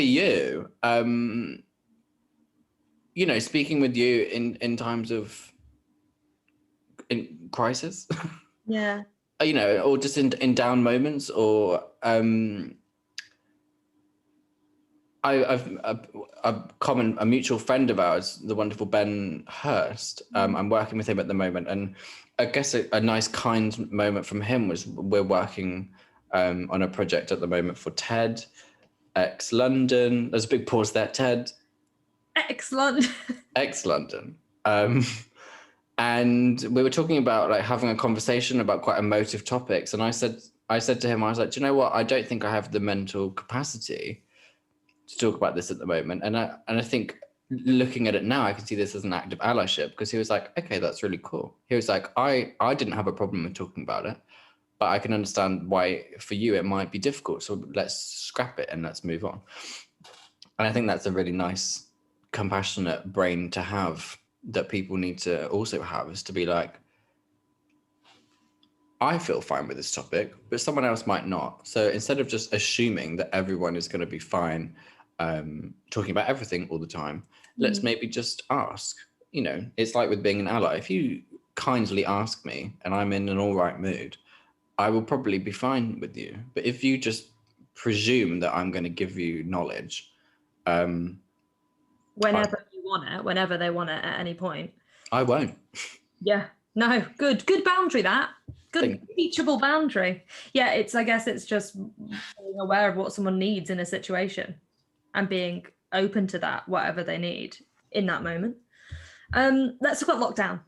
you. You know, speaking with you in times of crisis. Yeah. You know, or just in down moments, or I've a mutual friend of ours, the wonderful Ben Hurst. I'm working with him at the moment, and I guess a nice kind moment from him was we're working on a project at the moment for TED X London. There's a big pause there, TED. Excellent. Ex-London. And we were talking about like having a conversation about quite emotive topics. And I said to him, I was like, do you know what? I don't think I have the mental capacity to talk about this at the moment. And I think looking at it now, I can see this as an act of allyship, because he was like, okay, that's really cool. He was like, I didn't have a problem with talking about it, but I can understand why for you it might be difficult. So let's scrap it and let's move on. And I think that's a really nice, compassionate brain to have, that people need to also have, is to be like, I feel fine with this topic, but someone else might not. So instead of just assuming that everyone is going to be fine talking about everything all the time, let's maybe just ask. You know, it's like with being an ally. If you kindly ask me and I'm in an all right mood, I will probably be fine with you. But if you just presume that I'm going to give you knowledge, Whenever you want it, whenever they want it at any point. I won't. Yeah. No, good boundary, that. Good teachable boundary. Yeah, I guess it's just being aware of what someone needs in a situation and being open to that, whatever they need in that moment. Let's talk about lockdown.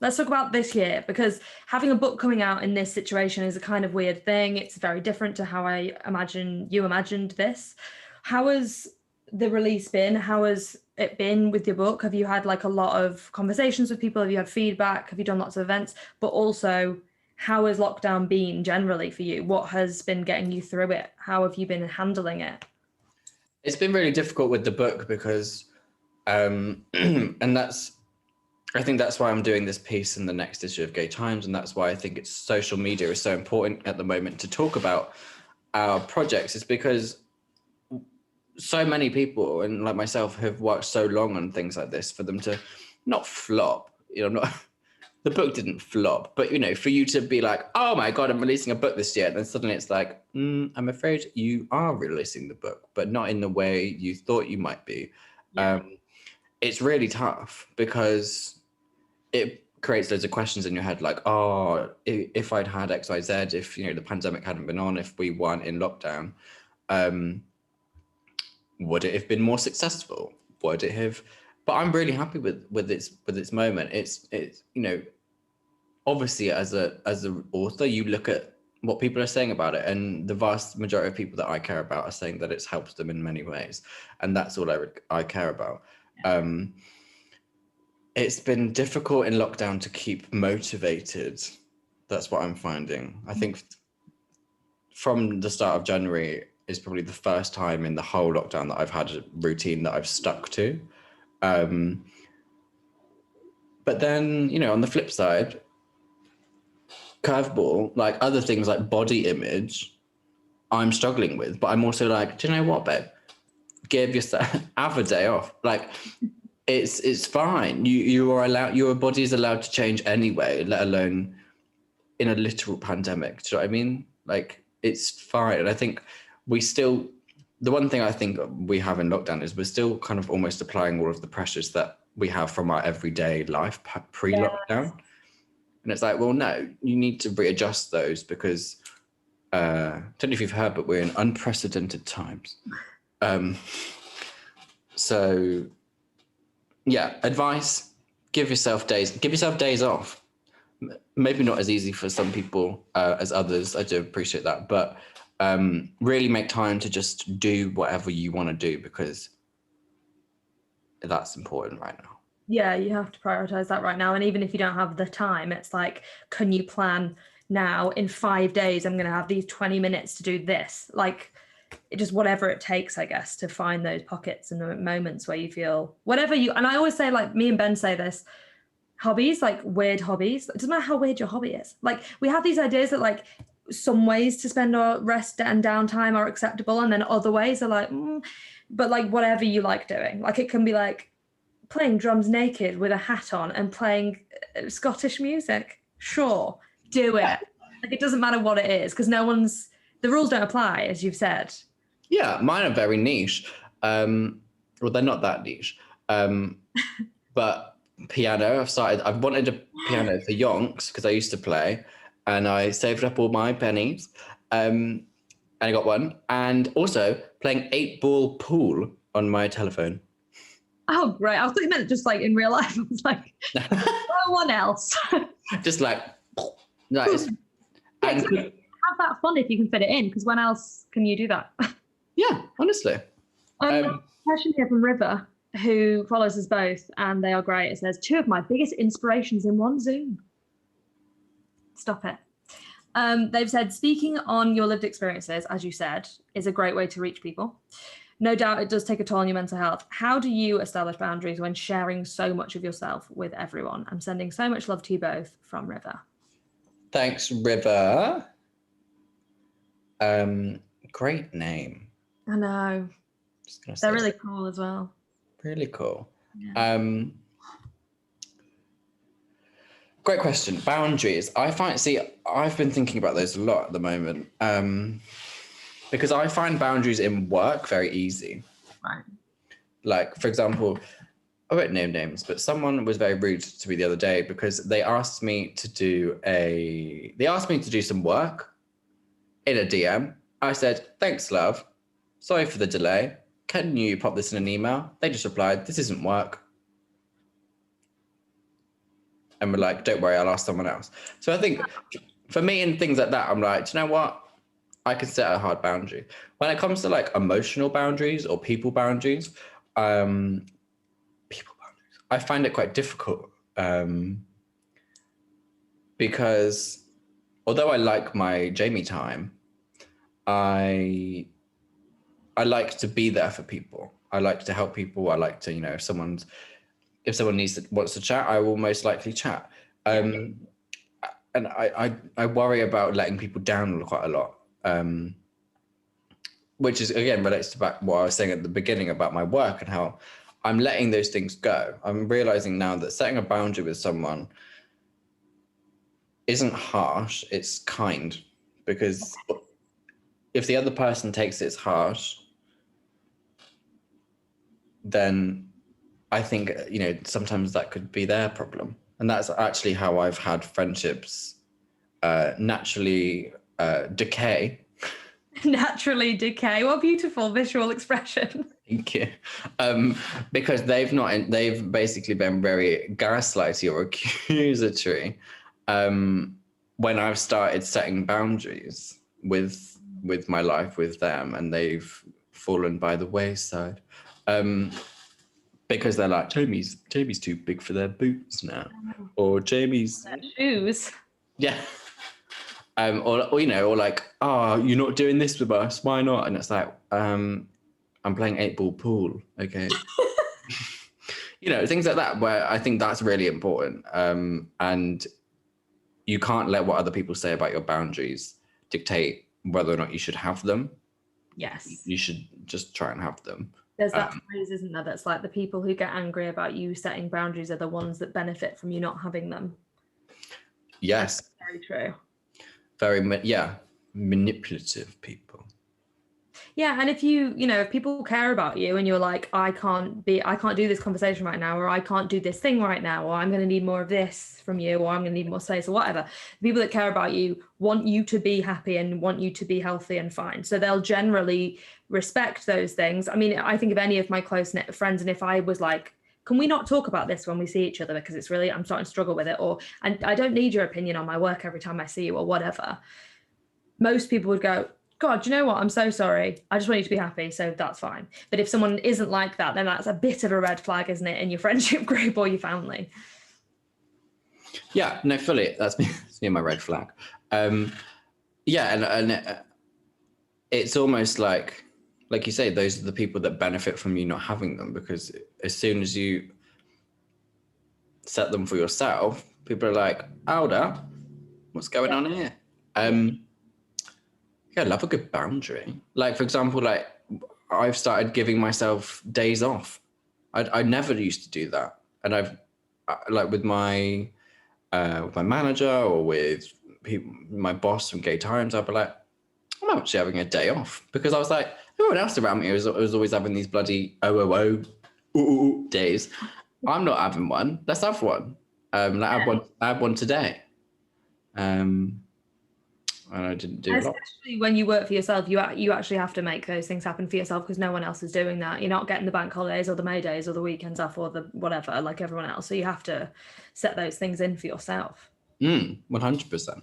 Let's talk about this year, because having a book coming out in this situation is a kind of weird thing. It's very different to how I imagine you imagined this. How has the release been? How has it been with your book? Have you had like a lot of conversations with people? Have you had feedback? Have you done lots of events? But also, how has lockdown been generally for you? What has been getting you through it? How have you been handling it? It's been really difficult with the book because, and I think that's why I'm doing this piece in the next issue of Gay Times, and that's why I think social media is so important at the moment to talk about our projects, is because so many people, and like myself, have worked so long on things like this for them to not flop. You know, the book didn't flop, but you know, for you to be like, oh my God, I'm releasing a book this year, and then suddenly it's like, I'm afraid you are releasing the book, but not in the way you thought you might be. Yeah. It's really tough because it creates loads of questions in your head, like, oh, if I'd had X, Y, Z, if, you know, the pandemic hadn't been on, if we weren't in lockdown, would it have been more successful? Would it have? But I'm really happy with its moment. It's you know, obviously as a author, you look at what people are saying about it, and the vast majority of people that I care about are saying that it's helped them in many ways, and that's all I care about. It's been difficult in lockdown to keep motivated. That's what I'm finding. I think from the start of January is probably the first time in the whole lockdown that I've had a routine that I've stuck to. But then, you know, on the flip side, curveball, like other things like body image, I'm struggling with, but I'm also like, do you know what, babe? Give yourself, have a day off. Like, it's fine. You are allowed, your body is allowed to change anyway, let alone in a literal pandemic. Do you know what I mean? Like, it's fine. And I think the one thing I think we have in lockdown is we're still kind of almost applying all of the pressures that we have from our everyday life pre-lockdown. Yes. And it's like, well, no, you need to readjust those because I don't know if you've heard, but we're in unprecedented times. So yeah, advice, give yourself days off. Maybe not as easy for some people as others. I do appreciate that, but really make time to just do whatever you want to do, because that's important right now. Yeah, you have to prioritize that right now. And even if you don't have the time, it's like, can you plan now in 5 days, I'm going to have these 20 minutes to do this? Like, whatever it takes, I guess, to find those pockets and the moments where you feel whatever you, and I always say, like, me and Ben say this, hobbies, like weird hobbies, it doesn't matter how weird your hobby is. Like, we have these ideas that like some ways to spend our rest and downtime are acceptable, and then other ways are like, but like whatever you like doing. Like, it can be like playing drums naked with a hat on and playing Scottish music. Sure, do it. Like, it doesn't matter what it is, because the rules don't apply, as you've said. Yeah, mine are very niche. Well, they're not that niche. But piano, I've wanted a piano for yonks because I used to play, and I saved up all my pennies, and I got one. And also playing 8-ball pool on my telephone. Oh, great. I thought you meant just like in real life. I was like, no one else. Just like, nice. Yeah, exactly. Have that fun if you can fit it in, because when else can you do that? Yeah, honestly. Question here from River, who follows us both, and they are great. It says, 2 of my biggest inspirations in one Zoom. Stop it. They've said, speaking on your lived experiences, as you said, is a great way to reach people. No doubt it does take a toll on your mental health. How do you establish boundaries when sharing so much of yourself with everyone? I'm sending so much love to you both, from River. Thanks, River. Great name. I know. They're really cool as well. Really cool. Yeah. Great question. Boundaries. I've been thinking about those a lot at the moment. Because I find boundaries in work very easy. Right. Like, for example, I won't name names, but someone was very rude to me the other day because they asked me to do some work in a DM. I said, thanks, love. Sorry for the delay. Can you pop this in an email? They just replied, this isn't work. And we're like, don't worry, I'll ask someone else. So I think for me and things like that, I'm like, do you know what? I can set a hard boundary. When it comes to like emotional boundaries or people boundaries, I find it quite difficult because although I like my Jamie time, I like to be there for people. I like to help people. I like to, if someone wants to chat, I will most likely chat. And I worry about letting people down quite a lot. Which is, again, relates to back what I was saying at the beginning about my work and how I'm letting those things go. I'm realizing now that setting a boundary with someone isn't harsh, it's kind. Because if the other person takes it as harsh, then I think, sometimes that could be their problem. And that's actually how I've had friendships naturally decay. Naturally decay. What a beautiful visual expression. Thank you. Because they've basically been very gaslighty or accusatory when I've started setting boundaries with my life with them, and they've fallen by the wayside. Because they're like, Jamie's too big for their boots now, or Jamie's shoes. Yeah. Or like, oh, you're not doing this with us. Why not? And it's like, I'm playing 8-ball pool. Okay. Things like that, where I think that's really important. And you can't let what other people say about your boundaries dictate whether or not you should have them. Yes. You should just try and have them. There's that phrase, isn't there? That's like, the people who get angry about you setting boundaries are the ones that benefit from you not having them. Yes. That's very true. Manipulative people. Yeah, and if if people care about you and you're like, I can't do this conversation right now, or I can't do this thing right now, or I'm going to need more of this from you, or I'm going to need more space, or whatever. The people that care about you want you to be happy and want you to be healthy and fine. So they'll generally respect those things. I mean, I think of any of my close knit friends, and if I was like, can we not talk about this when we see each other because it's really, I'm starting to struggle with it, and I don't need your opinion on my work every time I see you or whatever. Most people would go, God, you know what? I'm so sorry. I just want you to be happy. So that's fine. But if someone isn't like that, then that's a bit of a red flag, isn't it? In your friendship group or your family. Yeah, no, fully. That's me my red flag. And it's almost like you say, those are the people that benefit from you not having them, because as soon as you set them for yourself, people are like, Alda, what's going on here? I love a good boundary. Like, for example, like I've started giving myself days off. I never used to do that. And I've like with my manager or with my boss from Gay Times, I'd be like, I'm actually having a day off, because I was like, everyone else around me was always having these bloody days. I'm not having one. Let's have one. I have one today. and I didn't do a lot. Especially when you work for yourself, you actually have to make those things happen for yourself because no one else is doing that. You're not getting the bank holidays or the May days or the weekends off or the whatever like everyone else. So you have to set those things in for yourself. 100%.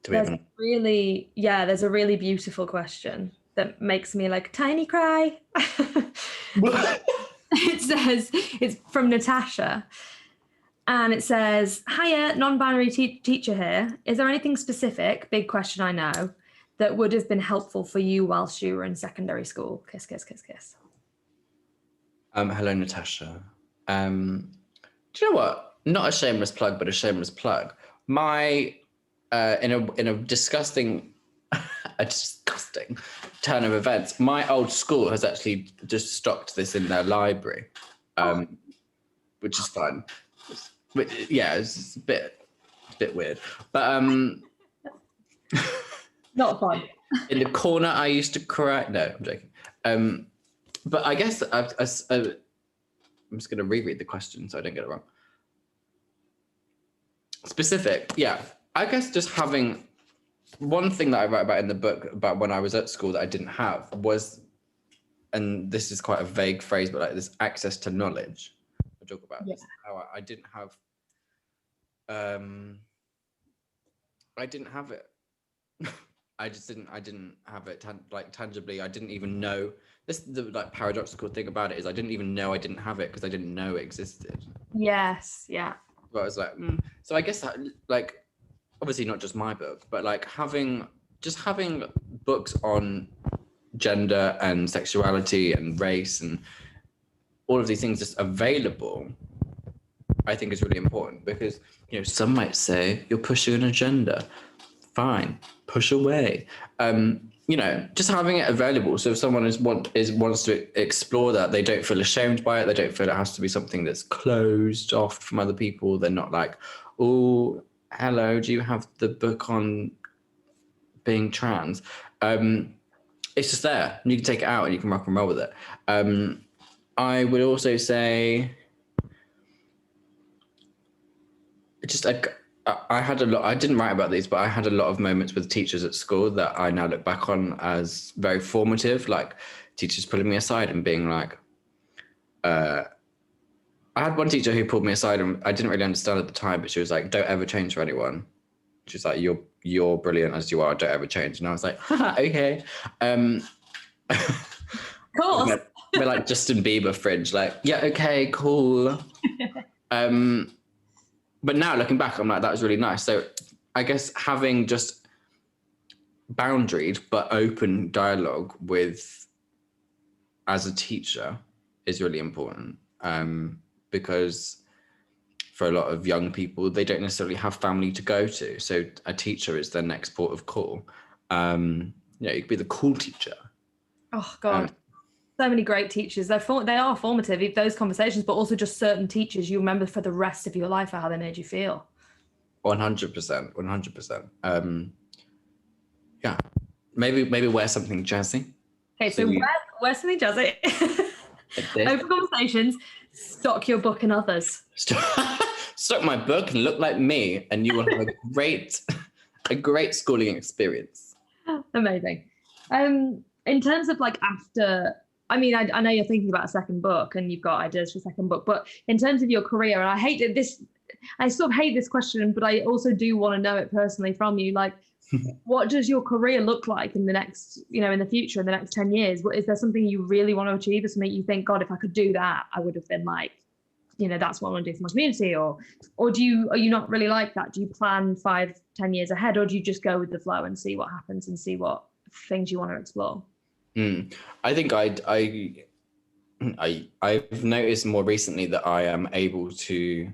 There's a really beautiful question that makes me like tiny cry. It says, it's from Natasha. And it says, hiya, non-binary teacher here. Is there anything specific, big question I know, that would have been helpful for you whilst you were in secondary school? Kiss, kiss, kiss, kiss. Hello, Natasha. Do you know what? Not a shameless plug, but a shameless plug. My, in a disgusting turn of events, my old school has actually just stocked this in their library, which is fun. Yeah, it's a bit weird, but not fun. In the corner, I used to cry. No, I'm joking. But I guess I'm just going to reread the question so I don't get it wrong. Specific, yeah. I guess just having one thing that I write about in the book about when I was at school that I didn't have was, and this is quite a vague phrase, but like this access to knowledge. I talk about how I didn't have. I didn't have it. I didn't have it tangibly. I didn't even know. The like paradoxical thing about it is I didn't even know I didn't have it because I didn't know it existed. Yes, yeah. But I was like, So I guess that, like, obviously not just my book, but like having books on gender and sexuality and race and all of these things just available, I think is really important because, you know, some might say you're pushing an agenda. Fine, push away. You know, just having it available. So if someone wants to explore that, they don't feel ashamed by it. They don't feel it has to be something that's closed off from other people. They're not like, oh, hello, do you have the book on being trans? It's just there. You can take it out and you can rock and roll with it. I would also say, just like, I had a lot, I didn't write about these, but I had a lot of moments with teachers at school that I now look back on as very formative, like teachers pulling me aside and being like, I had one teacher who pulled me aside and I didn't really understand at the time, but she was like, don't ever change for anyone. She's like, you're brilliant as you are, don't ever change. And I was like, okay. Cool. We're like Justin Bieber fringe, like, yeah, okay, cool. But now looking back, I'm like, that was really nice. So I guess having just boundaried but open dialogue as a teacher is really important, because for a lot of young people, they don't necessarily have family to go to. So a teacher is their next port of call. You could be the cool teacher. Oh God. So many great teachers. They are formative, those conversations, but also just certain teachers you remember for the rest of your life for how they made you feel. 100%. Yeah. Maybe wear something jazzy. Okay, so wear something jazzy. Open conversations, stock your book and others. Stock my book and look like me, and you will have a great schooling experience. Amazing. In terms of like after, I mean, I know you're thinking about a second book and you've got ideas for a second book, but in terms of your career, and I sort of hate this question, but I also do want to know it personally from you. Like, what does your career look like in the next, in the future, in the next 10 years? Is there something you really want to achieve or something you think, God, if I could do that, I would have been like, that's what I want to do for my community? Or are you not really like that? Do you plan 5-10 years ahead, or do you just go with the flow and see what happens and see what things you want to explore? I think I've noticed more recently that I am able to,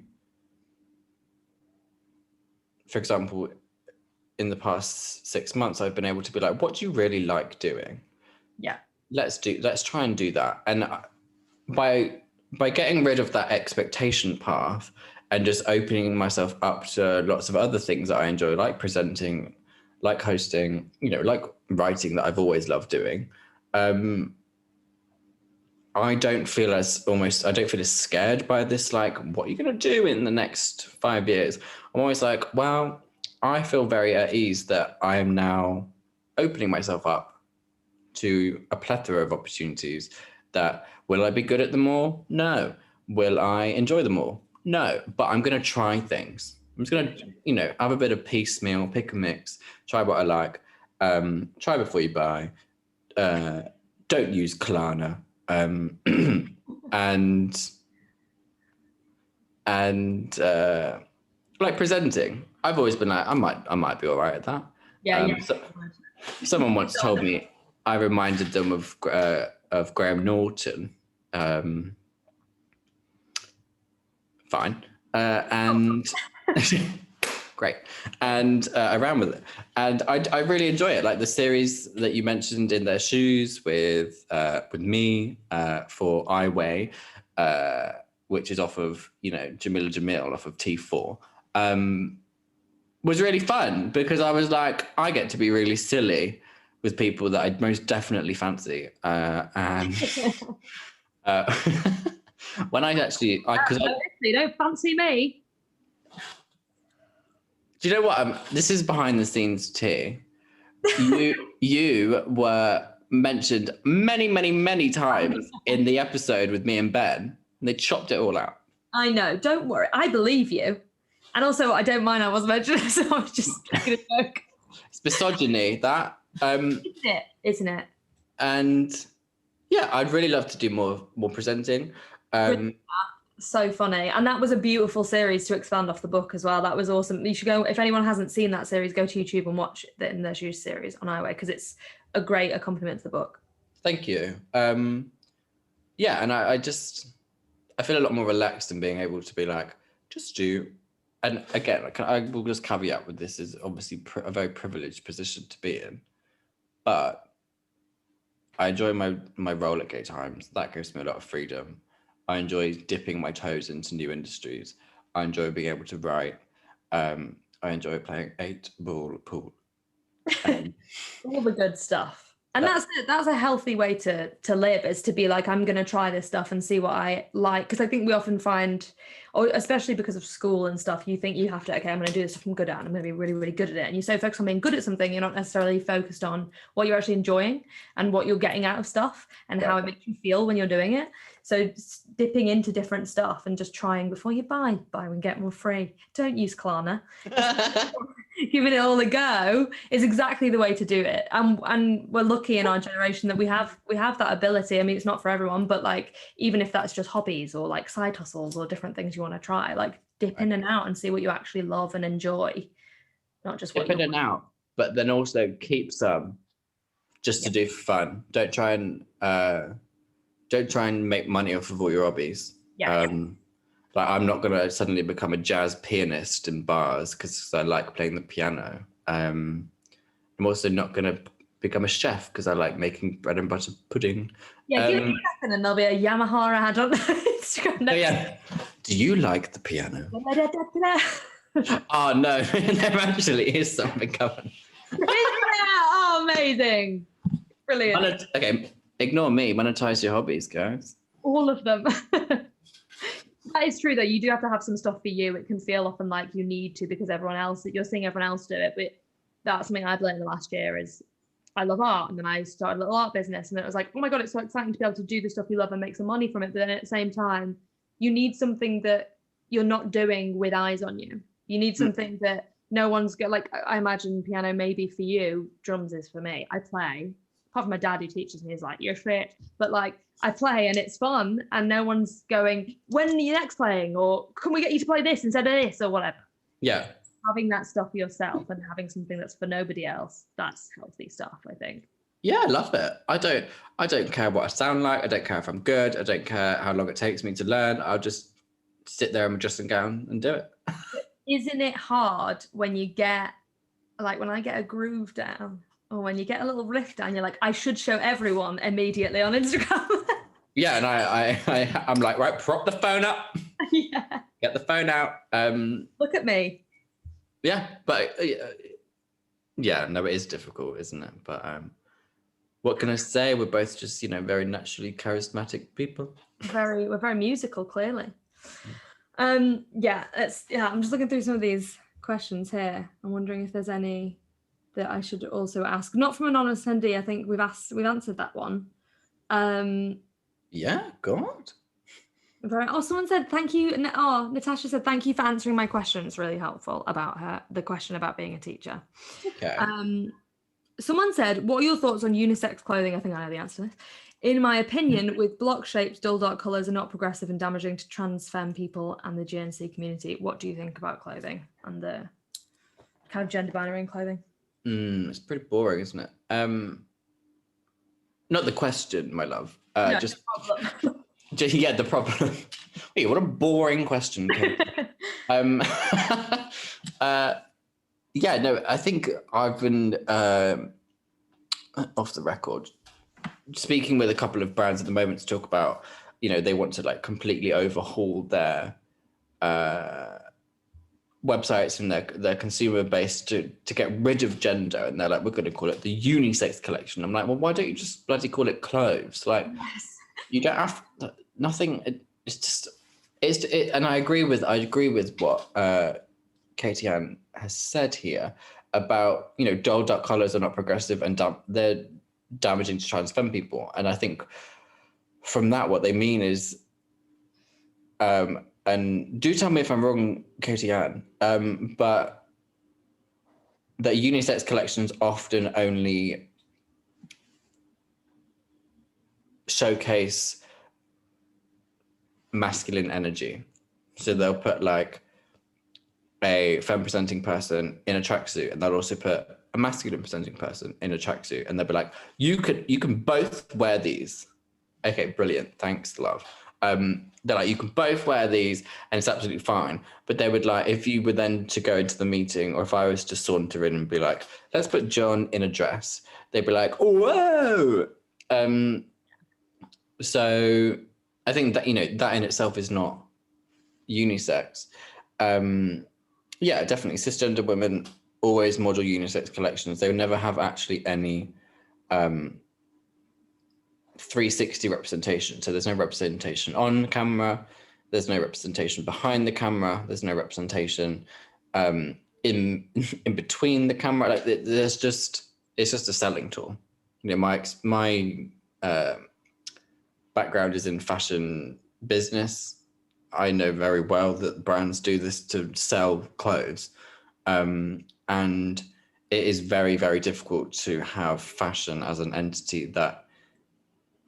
for example, in the past 6 months, I've been able to be like, what do you really like doing? Yeah. Let's try and do that. And by getting rid of that expectation path and just opening myself up to lots of other things that I enjoy, like presenting, like hosting, like writing that I've always loved doing. I don't feel as scared by this, like, what are you going to do in the next 5 years? I'm always like, well, I feel very at ease that I am now opening myself up to a plethora of opportunities. That will I be good at them all? No. Will I enjoy them all? No. But I'm going to try things. I'm just going to, have a bit of piecemeal, pick a mix, try what I like. Try before you buy. Don't use Klarna. and like presenting, I've always been like, I might be all right at that. Yeah. Someone once told me I reminded them of Graham Norton. Fine. And great. And I ran with it. And I really enjoy it. Like the series that you mentioned, In Their Shoes, with me for I Weigh, which is off of, Jamila Jamil off of T4, was really fun because I was like, I get to be really silly with people that I most definitely fancy. And when I actually, you don't fancy me. Do you know what? This is behind the scenes too. You were mentioned many, many, many times in the episode with me and Ben, and they chopped it all out. I know. Don't worry. I believe you. And also, I don't mind I was mentioned, so I was just making a joke. It's misogyny, that. Isn't it? And yeah, I'd really love to do more presenting. So funny. And that was a beautiful series to expand off the book as well. That was awesome. You should go, if anyone hasn't seen that series, go to YouTube and watch the In Their Shoes series on iWay, because it's a great accompaniment to the book. Thank you. Yeah, and I feel a lot more relaxed in being able to be like, just do. And again, I will just caveat with this is obviously a very privileged position to be in, but I enjoy my role at Gay Times. That gives me a lot of freedom. I enjoy dipping my toes into new industries. I enjoy being able to write. I enjoy playing 8-ball pool. All the good stuff. And that's it. That's a healthy way to live, is to be like, I'm going to try this stuff and see what I like. Because I think we often find, or especially because of school and stuff, you think you have to, okay, I'm going to do this stuff I'm good at, and I'm going to be really, really good at it. And you're so focused on being good at something, you're not necessarily focused on what you're actually enjoying and what you're getting out of stuff and how it makes you feel when you're doing it. So dipping into different stuff and just trying before you buy and get more free. Don't use Klarna. Giving it all a go is exactly the way to do it. And we're lucky in our generation that we have that ability. I mean, it's not for everyone, but like, even if that's just hobbies or like side hustles or different things you want to try, like dip in and out and see what you actually love and enjoy, not just what dip in and out, but then also keep some just to do for fun. Don't try and make money off of all your hobbies. Like, I'm not going to suddenly become a jazz pianist in bars because I like playing the piano. I'm also not going to become a chef because I like making bread and butter pudding. Yeah, give me a second and there'll be a Yamaha ad on Instagram. Oh, yeah. Do you like the piano? Oh, no. There actually is something coming. Oh, amazing. Brilliant. Okay, ignore me. Monetize your hobbies, guys. All of them. That is true, though. You do have to have some stuff for you. It can feel often like you need to because you're seeing everyone else do it. But that's something I've learned in the last year is I love art. And then I started a little art business. And then it was like, oh my God, it's so exciting to be able to do the stuff you love and make some money from it. But then at the same time, you need something that you're not doing with eyes on you. You need something that no one's got. Like, I imagine piano maybe for you, drums is for me. I play. Apart from my dad who teaches me, is like, you're fit. But like, I play and it's fun and no one's going, when are you next playing? Or can we get you to play this instead of this or whatever? Yeah. Having that stuff for yourself and having something that's for nobody else, that's healthy stuff, I think. Yeah, I love it. I don't care what I sound like. I don't care if I'm good. I don't care how long it takes me to learn. I'll just sit there in my dressing gown and do it. Isn't it hard when you get, like when I get a groove down, or when you get a little riff down, you're like, I should show everyone immediately on Instagram. Yeah, and I'm like, right, prop the phone up. Yeah. Get the phone out. Look at me. Yeah, but yeah, no, it is difficult, isn't it? But what can I say? We're both just, very naturally charismatic people. We're very musical, clearly. I'm just looking through some of these questions here. I'm wondering if there's any that I should also ask. Not from anonymous attendee. I think we've answered that one. Yeah, go on. Someone said thank you. Natasha said thank you for answering my question. It's really helpful about the question about being a teacher. Okay. Someone said, what are your thoughts on unisex clothing? I think I know the answer to this. In my opinion, with block-shaped, dull dark colours are not progressive and damaging to trans femme people and the GNC community. What do you think about clothing and the kind of gender binary in clothing? It's pretty boring, isn't it? Not the question, my love. No, just the problem. yeah, the problem. Wait, what a boring question, Kate. Yeah, no, I think I've been off the record speaking with a couple of brands at the moment to talk about, they want to like completely overhaul their websites and their consumer base to get rid of gender, and they're like, we're going to call it the unisex collection. I'm like, well, why don't you just bloody call it clothes? Like, Yes. You don't have nothing. And I agree with what Katie Ann has said here about, dull dark colors are not progressive and they're damaging to trans femme people. And I think from that, what they mean is, and do tell me if I'm wrong, Katie Ann, but that unisex collections often only showcase masculine energy. So they'll put like a femme presenting person in a tracksuit, and they'll also put a masculine presenting person in a tracksuit, and they'll be like, you can both wear these. Okay, brilliant, thanks, love. They're like, you can both wear these and it's absolutely fine. But they would like, if you were then to go into the meeting, or if I was to saunter in and be like, let's put John in a dress, they'd be like, whoa. So I think that, that in itself is not unisex. Yeah, definitely cisgender women always model unisex collections. They would never have actually any 360 representation. So there's no representation on camera, there's no representation behind the camera, there's no representation in between the camera. Like it's just a selling tool. My background is in fashion business. I know very well that brands do this to sell clothes. And it is very, very difficult to have fashion as an entity that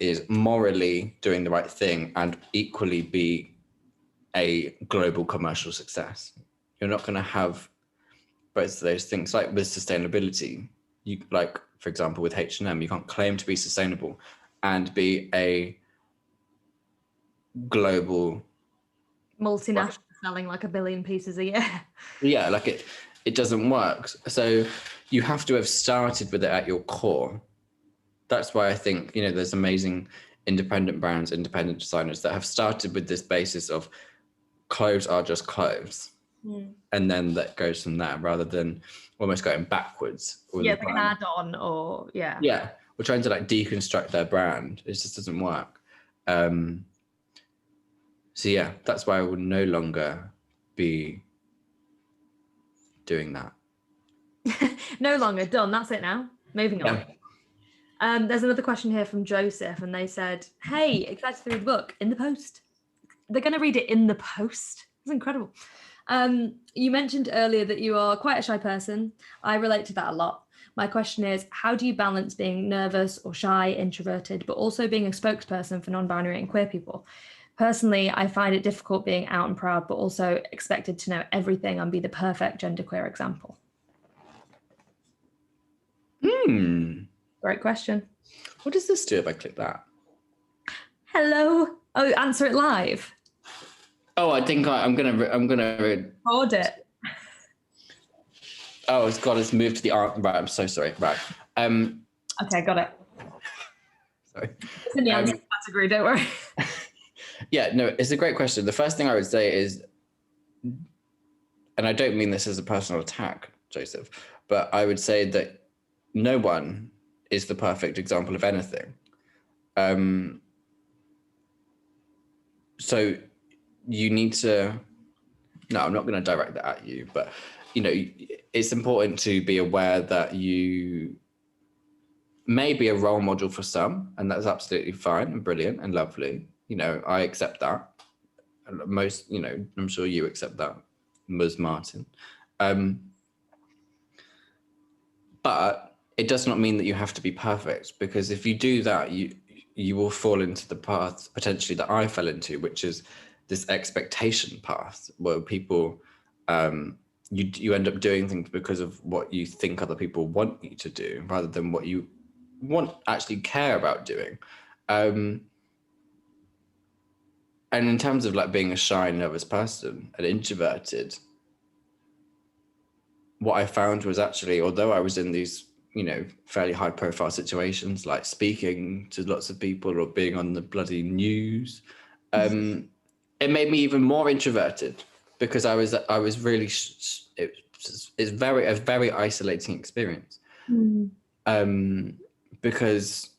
is morally doing the right thing and equally be a global commercial success. You're not going to have both of those things. Like with sustainability, for example, with H&M, you can't claim to be sustainable and be a global multinational selling like 1 billion pieces a year. Yeah, like it doesn't work. So you have to have started with it at your core. That's why I think, there's amazing independent brands, independent designers that have started with this basis of clothes are just clothes. And then that goes from there rather than almost going backwards. Yeah, like an add-on or yeah. Yeah, we're trying to like deconstruct their brand. It just doesn't work. So yeah, that's why I would no longer be doing that. No longer done. That's it now. Moving on. There's another question here from Joseph, and they said, "Hey, excited to read the book in the post." They're going to read it in the post. It's incredible. You mentioned earlier that you are quite a shy person. I relate to that a lot. My question is, how do you balance being nervous or shy, introverted, but also being a spokesperson for non-binary and queer people? Personally, I find it difficult being out and proud, but also expected to know everything and be the perfect genderqueer example. Great question. What does this do if I click that? Hello. Oh, answer it live. Oh, I think I'm gonna Record it. Oh, it's got us moved to the art. Right, I'm so sorry. Right. Okay, got it. Sorry. It's in the answer category, don't worry. Yeah, no, it's a great question. The first thing I would say is, and I don't mean this as a personal attack, Joseph, but I would say that no one is the perfect example of anything. So you need to no, I'm not going to direct that at you, but it's important to be aware that you may be a role model for some, and that's absolutely fine and brilliant and lovely. I accept that. Most, I'm sure you accept that, Ms. Martin. But it does not mean that you have to be perfect, because if you do that, you will fall into the path potentially that I fell into, which is this expectation path where people, you end up doing things because of what you think other people want you to do rather than what you actually care about doing. And in terms of like being a shy, nervous person, an introverted, what I found was actually, although I was in these, fairly high profile situations, like speaking to lots of people or being on the bloody news, it made me even more introverted, because I was really, it's a very isolating experience. Because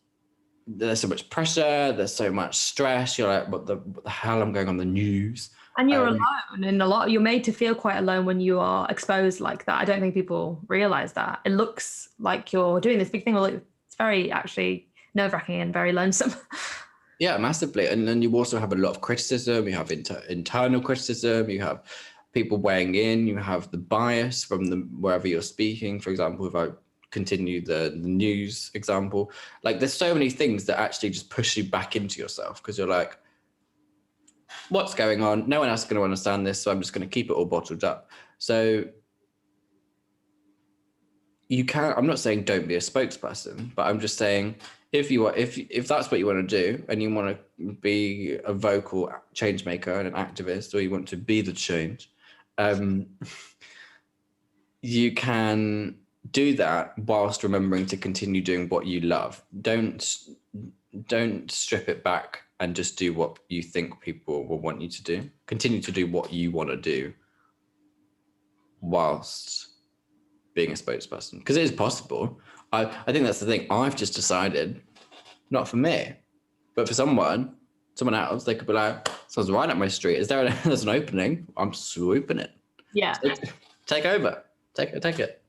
there's so much pressure, there's so much stress. You're like, what the hell? I'm going on the news. And you're alone in you're made to feel quite alone when you are exposed like that. I don't think people realize that. It looks like you're doing this big thing. Well, it's very actually nerve-wracking and very lonesome. Yeah, massively. And then you also have a lot of criticism. You have internal criticism. You have people weighing in. You have the bias from wherever you're speaking. For example, if I continue the news example, like there's so many things that actually just push you back into yourself, because you're like, what's going on? No one else is going to understand this, so I'm just going to keep it all bottled up. So I'm not saying don't be a spokesperson, but I'm just saying if that's what you want to do, and you want to be a vocal change maker and an activist, or you want to be the change, you can do that whilst remembering to continue doing what you love. Don't strip it back and just do what you think people will want you to do. Continue to do what you want to do whilst being a spokesperson, because it is possible. I think that's the thing. I've just decided, not for me, but for someone else, they could be like, sounds right up my street. There's an opening? I'm swooping it. Yeah. Take over. Take it.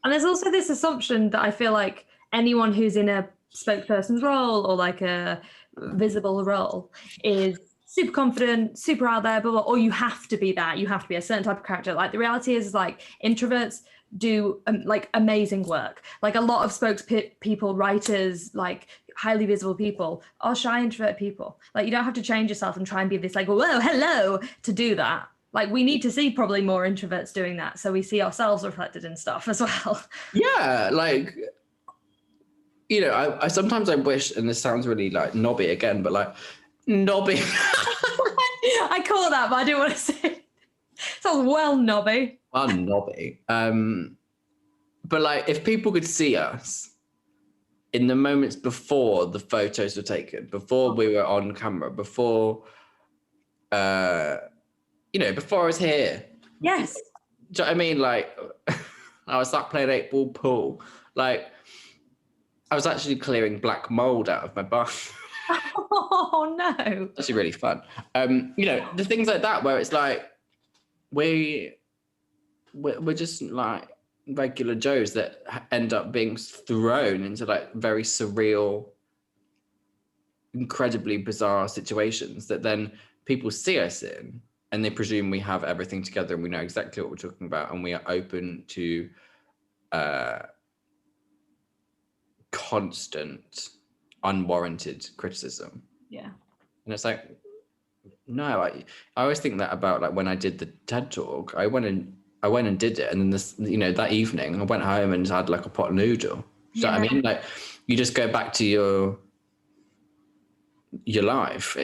And there's also this assumption that I feel like anyone who's in a spokesperson's role or like a visible role is super confident, super out there, but or you have to be that. You have to be a certain type of character. Like the reality is like introverts do like amazing work. Like a lot of spokespeople, writers, like highly visible people are shy introvert people. Like you don't have to change yourself and try and be this like, whoa, hello, to do that. Like we need to see probably more introverts doing that, so we see ourselves reflected in stuff as well. Yeah, like, I sometimes I wish, and this sounds really like knobby again, but like knobby. I call that, but I didn't want to say it. Sounds well knobby. Well, knobby. But like if people could see us in the moments before the photos were taken, before we were on camera, before before I was here. Yes. Do you know what I mean? Like, I was like playing 8-ball pool. Like, I was actually clearing black mold out of my bath. Oh, no. It's actually really fun. The things like that where it's like, we're just like regular Joes that end up being thrown into like very surreal, incredibly bizarre situations that then people see us in, and they presume we have everything together and we know exactly what we're talking about, and we are open to constant, unwarranted criticism. Yeah. And it's like, no, I always think that about like when I did the TED Talk, I went and did it, and then this, that evening I went home and had like a pot of noodle. Do you know what I mean? Like, you just go back to your life.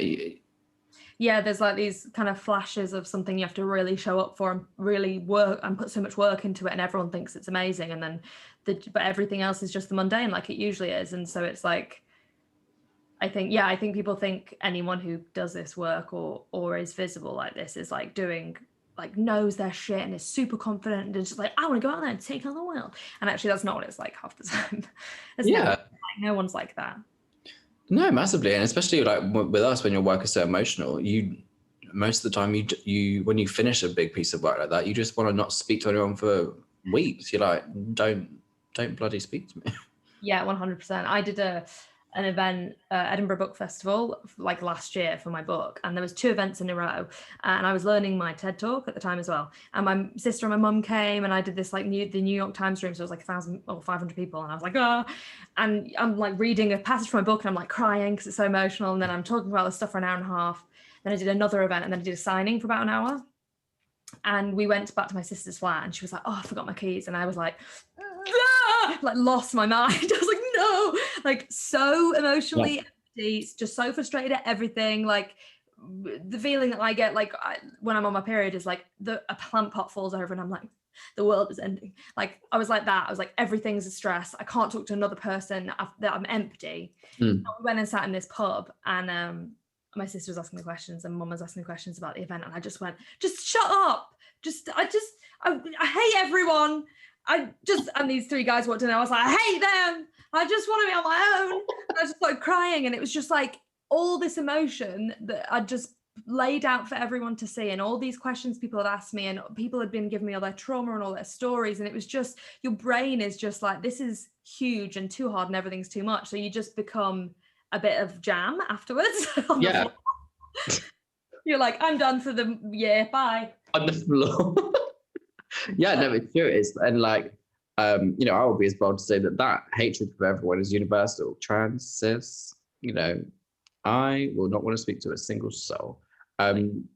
Yeah, there's like these kind of flashes of something you have to really show up for and really work and put so much work into it, and everyone thinks it's amazing, and then but everything else is just the mundane like it usually is. And so it's like, I think people think anyone who does this work or is visible like this is like doing, like knows their shit and is super confident and is just like, I want to go out there and take on the world. And actually that's not what it's like half the time. No one's like that. No, massively. And especially like with us, when your work is so emotional, most of the time you when you finish a big piece of work like that, you just want to not speak to anyone for weeks. You're like, don't bloody speak to me. Yeah, 100%. I did an event, Edinburgh Book Festival, like last year for my book, and there was 2 events in a row, and I was learning my TED Talk at the time as well. And my sister and my mum came, and I did this like the New York Times room, so it was like 1,000 or 500 people, and I was like, ah, and I'm like reading a passage from my book, and I'm like crying because it's so emotional, and then I'm talking about this stuff for an hour and a half. Then I did another event, and then I did a signing for about an hour. And we went back to my sister's flat, and she was like, oh, I forgot my keys. And I was like, ah! Like lost my mind. I was like, no, like so emotionally empty, just so frustrated at everything. Like the feeling that I get like when I'm on my period is like a plant pot falls over and I'm like, the world is ending. Like I was like that. I was like, everything's a stress. I can't talk to another person, that I'm empty. And we went and sat in this pub, and my sister was asking me questions and mum was asking me questions about the event, and I just went, just shut up. I hate everyone. And these 3 guys walked in, and I was like, I hate them. I just want to be on my own. And I just started crying, and it was just like all this emotion that I just laid out for everyone to see, and all these questions people had asked me, and people had been giving me all their trauma and all their stories, and it was just, your brain is just like, this is huge and too hard and everything's too much, so you just become a bit of jam afterwards. Yeah. You're like, I'm done for the year, bye. On the floor. Yeah, no, it's true. It's, and like, I will be as bold to say that hatred for everyone is universal. Trans, cis, I will not want to speak to a single soul. And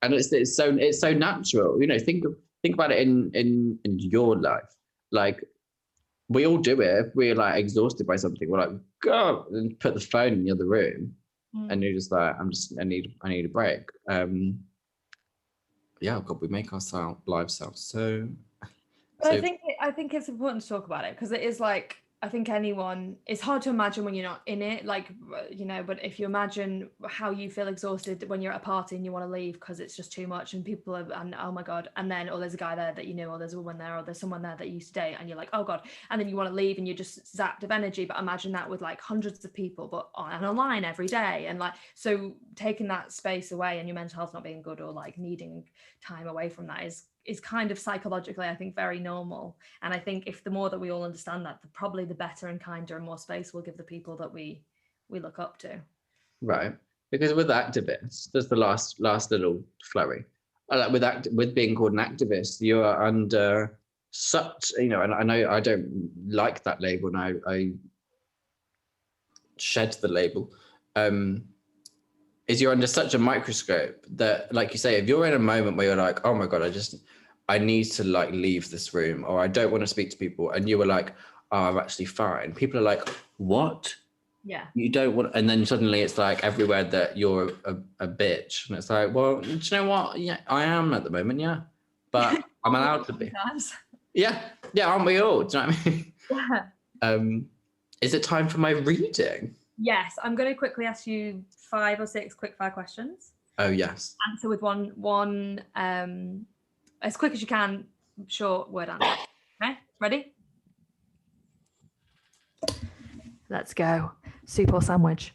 it's so natural. Think about it in your life. Like, we all do it. If we're like exhausted by something, we're like, go and put the phone in the other room, and you're just like, I need a break. Yeah, God, we make our lives sound so. But I think it's important to talk about it, because it is like, I think it's hard to imagine when you're not in it, like, but if you imagine how you feel exhausted when you're at a party and you want to leave because it's just too much, and people are, and oh my God, and then, there's a guy there that you know, or there's a woman there, or there's someone there that you used to date, and you're like, oh God, and then you want to leave and you're just zapped of energy. But imagine that with like hundreds of people, but online every day. And like, so taking that space away and your mental health not being good, or like needing time away from that is kind of psychologically, I think, very normal. And I think if the more that we all understand that, probably the better and kinder and more space we'll give the people that we look up to. Right. Because with activists, there's the last little flurry. Like with being called an activist, you are under such, and I know I don't like that label, and I shed the label. Is you're under such a microscope that, like you say, if you're in a moment where you're like, oh my God, I need to like leave this room, or I don't want to speak to people, and you were like, oh, I'm actually fine. People are like, what? Yeah. You don't want, and then suddenly it's like everywhere that you're a bitch, and it's like, well, do you know what? Yeah, I am at the moment, yeah, but I'm allowed to be. Yeah, aren't we all? Do you know what I mean? Yeah. Is it time for my reading? Yes, I'm going to quickly ask you 5 or 6 quick-fire questions. Oh yes. Answer with one as quick as you can, short word answer. Okay, ready? Let's go. Soup or sandwich?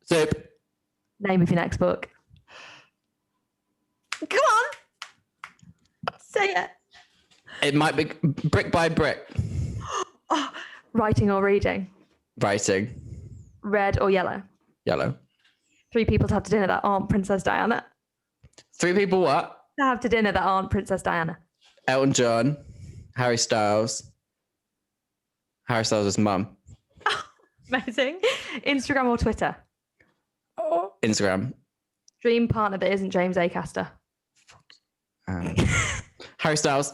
Soup. Name of your next book? Come on. Say it. It might be Brick by Brick. Oh, writing or reading? Writing. Red or yellow? Yellow. 3 people to have to dinner that aren't Princess Diana? 3 people what? To have to dinner that aren't Princess Diana? Elton John, Harry Styles. Harry Styles' mum. Amazing. Instagram or Twitter? Oh. Instagram. Dream partner that isn't James Acaster? Harry Styles.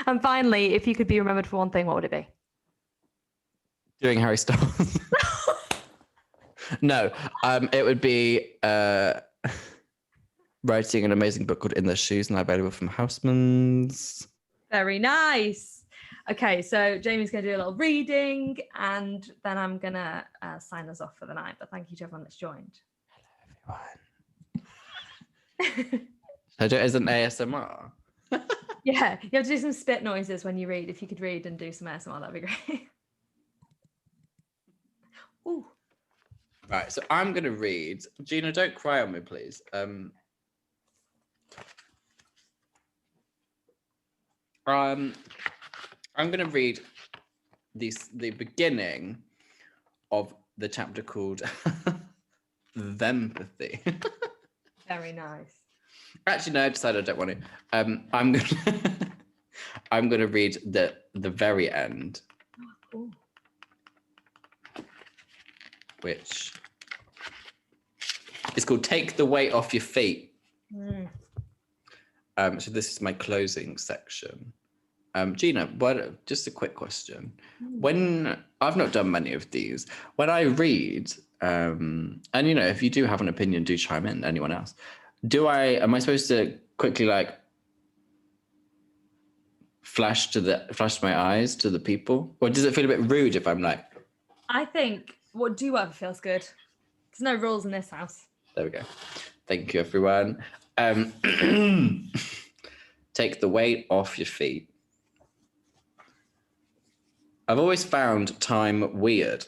And finally, if you could be remembered for one thing, what would it be? Doing Harry Styles. No, it would be writing an amazing book called In Their Shoes, now available from Housmans. Very nice. Okay, so Jamie's going to do a little reading, and then I'm going to sign us off for the night. But thank you to everyone that's joined. Hello, everyone. I do it as an ASMR. Yeah, you have to do some spit noises when you read. If you could read and do some ASMR, that'd be great. Ooh. Right, so I'm going to read. Gina, don't cry on me, please. I'm going to read the beginning of the chapter called Thempathy. Very nice. Actually, no, I decided I don't want to. I'm going to I'm going to read the very end, Ooh. which is called "Take the Weight Off Your Feet." Mm. So this is my closing section. Gina, just a quick question. When I've not done many of these, when I read, and you know, if you do have an opinion, do chime in. Anyone else? Am I supposed to quickly like flash my eyes to the people, or does it feel a bit rude if I'm like? I think do whatever feels good. There's no rules in this house. There we go. Thank you, everyone. Take the weight off your feet. I've always found time weird.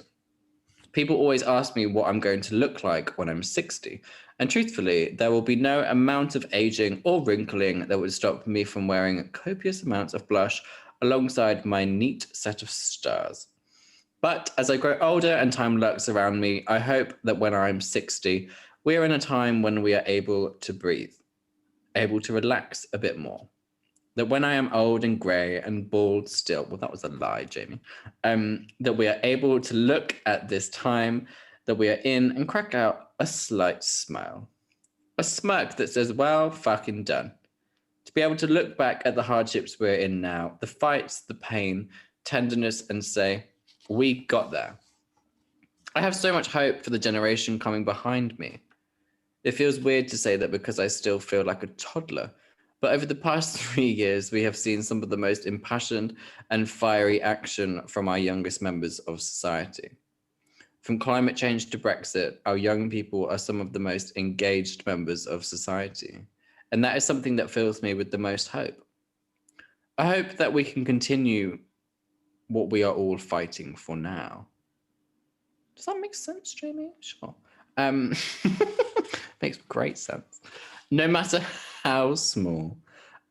People always ask me what I'm going to look like when I'm 60. And truthfully, there will be no amount of aging or wrinkling that would stop me from wearing copious amounts of blush alongside my neat set of stars. But as I grow older and time lurks around me, I hope that when I'm 60, we are in a time when we are able to breathe, able to relax a bit more. That when I am old and grey and bald still, well, that was a lie, Jamie, that we are able to look at this time that we are in and crack out a slight smile. A smirk that says, well, fucking done. To be able to look back at the hardships we're in now, the fights, the pain, tenderness, and say, we got there. I have so much hope for the generation coming behind me. It feels weird to say that because I still feel like a toddler. But over the past 3 years, we have seen some of the most impassioned and fiery action from our youngest members of society. From climate change to Brexit, our young people are some of the most engaged members of society. And that is something that fills me with the most hope. I hope that we can continue what we are all fighting for now. Does that make sense, Jamie? Sure. Makes great sense. No matter how small,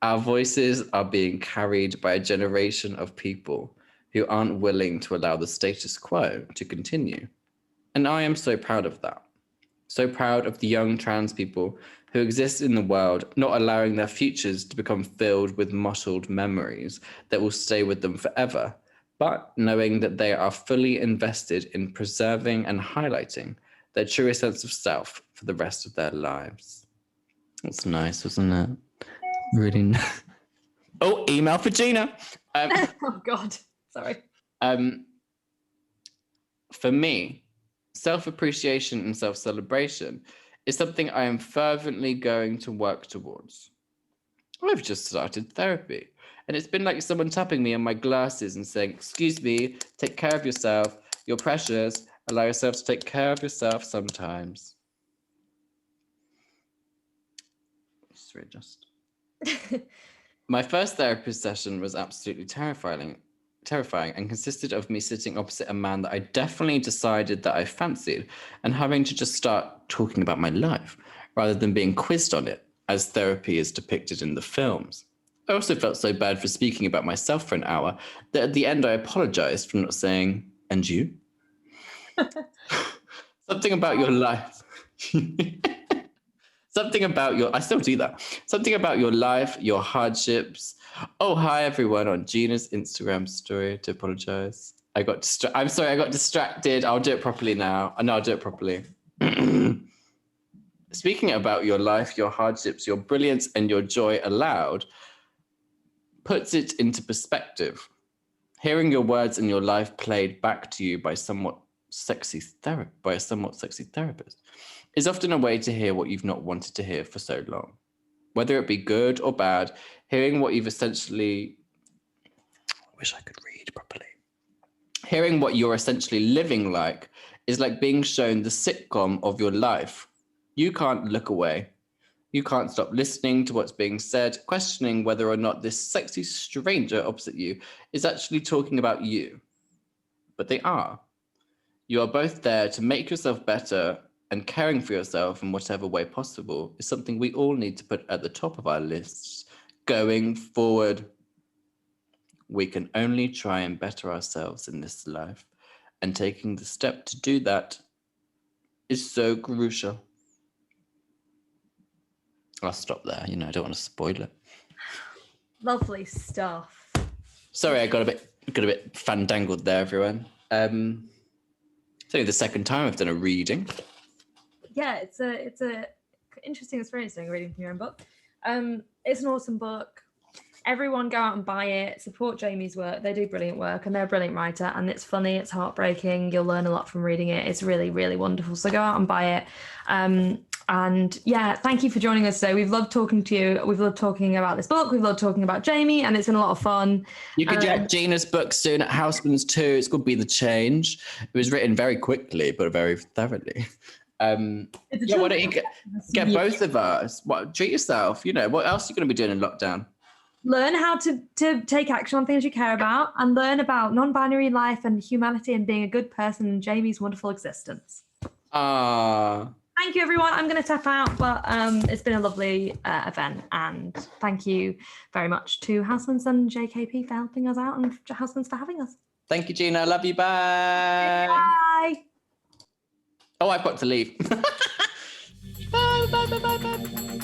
our voices are being carried by a generation of people who aren't willing to allow the status quo to continue. And I am so proud of that. So proud of the young trans people who exist in the world, not allowing their futures to become filled with mottled memories that will stay with them forever, but knowing that they are fully invested in preserving and highlighting their truest sense of self for the rest of their lives. That's nice, wasn't it? Really nice. Oh, email for Gina. Oh, God. Sorry. For me, self-appreciation and self-celebration is something I am fervently going to work towards. I've just started therapy, and it's been like someone tapping me on my glasses and saying, excuse me, take care of yourself, you're precious, allow yourself to take care of yourself sometimes. Just readjust. My first therapist session was absolutely terrifying and consisted of me sitting opposite a man that I definitely decided that I fancied and having to just start talking about my life rather than being quizzed on it, as therapy is depicted in the films. I also felt so bad for speaking about myself for an hour that at the end I apologized for not saying, and you? Something about your life. I still do that. Something about your life, your hardships. Oh, hi everyone on Gina's Instagram story to apologize. I'm sorry, I got distracted. I'll do it properly now. No, I'll do it properly. Speaking about your life, your hardships, your brilliance and your joy aloud puts it into perspective. Hearing your words and your life played back to you by a somewhat sexy therapist is often a way to hear what you've not wanted to hear for so long. Whether it be good or bad, hearing what you've essentially... I wish I could read properly. Hearing what you're essentially living like is like being shown the sitcom of your life. You can't look away. You can't stop listening to what's being said, questioning whether or not this sexy stranger opposite you is actually talking about you. But they are. You are both there to make yourself better, and caring for yourself in whatever way possible is something we all need to put at the top of our lists going forward. We can only try and better ourselves in this life, and taking the step to do that is so crucial. I'll stop there. I don't want to spoil it. Lovely stuff. Sorry, I got a bit fandangled there, everyone. It's only the second time I've done a reading. Yeah, it's a interesting experience doing a reading from your own book. It's an awesome book. Everyone go out and buy it. Support Jamie's work. They do brilliant work, and they're a brilliant writer, and it's funny, it's heartbreaking. You'll learn a lot from reading it. It's really, really wonderful. So go out and buy it. And yeah, thank you for joining us today. We've loved talking to you. We've loved talking about this book. We've loved talking about Jamie, and it's been a lot of fun. You can get Gina's book soon at Housmans too. It's called Be the Change. It was written very quickly, but very thoroughly. Why don't you get both of us? Treat yourself. What else are you going to be doing in lockdown? Learn how to take action on things you care about, and learn about non-binary life and humanity and being a good person in Jamie's wonderful existence. Thank you, everyone. I'm going to tap out, but it's been a lovely event, and thank you very much to Housmans and JKP for helping us out, and Housmans for having us. Thank you, Gina. I love you. Bye. Bye. Oh, I've got to leave. Bye.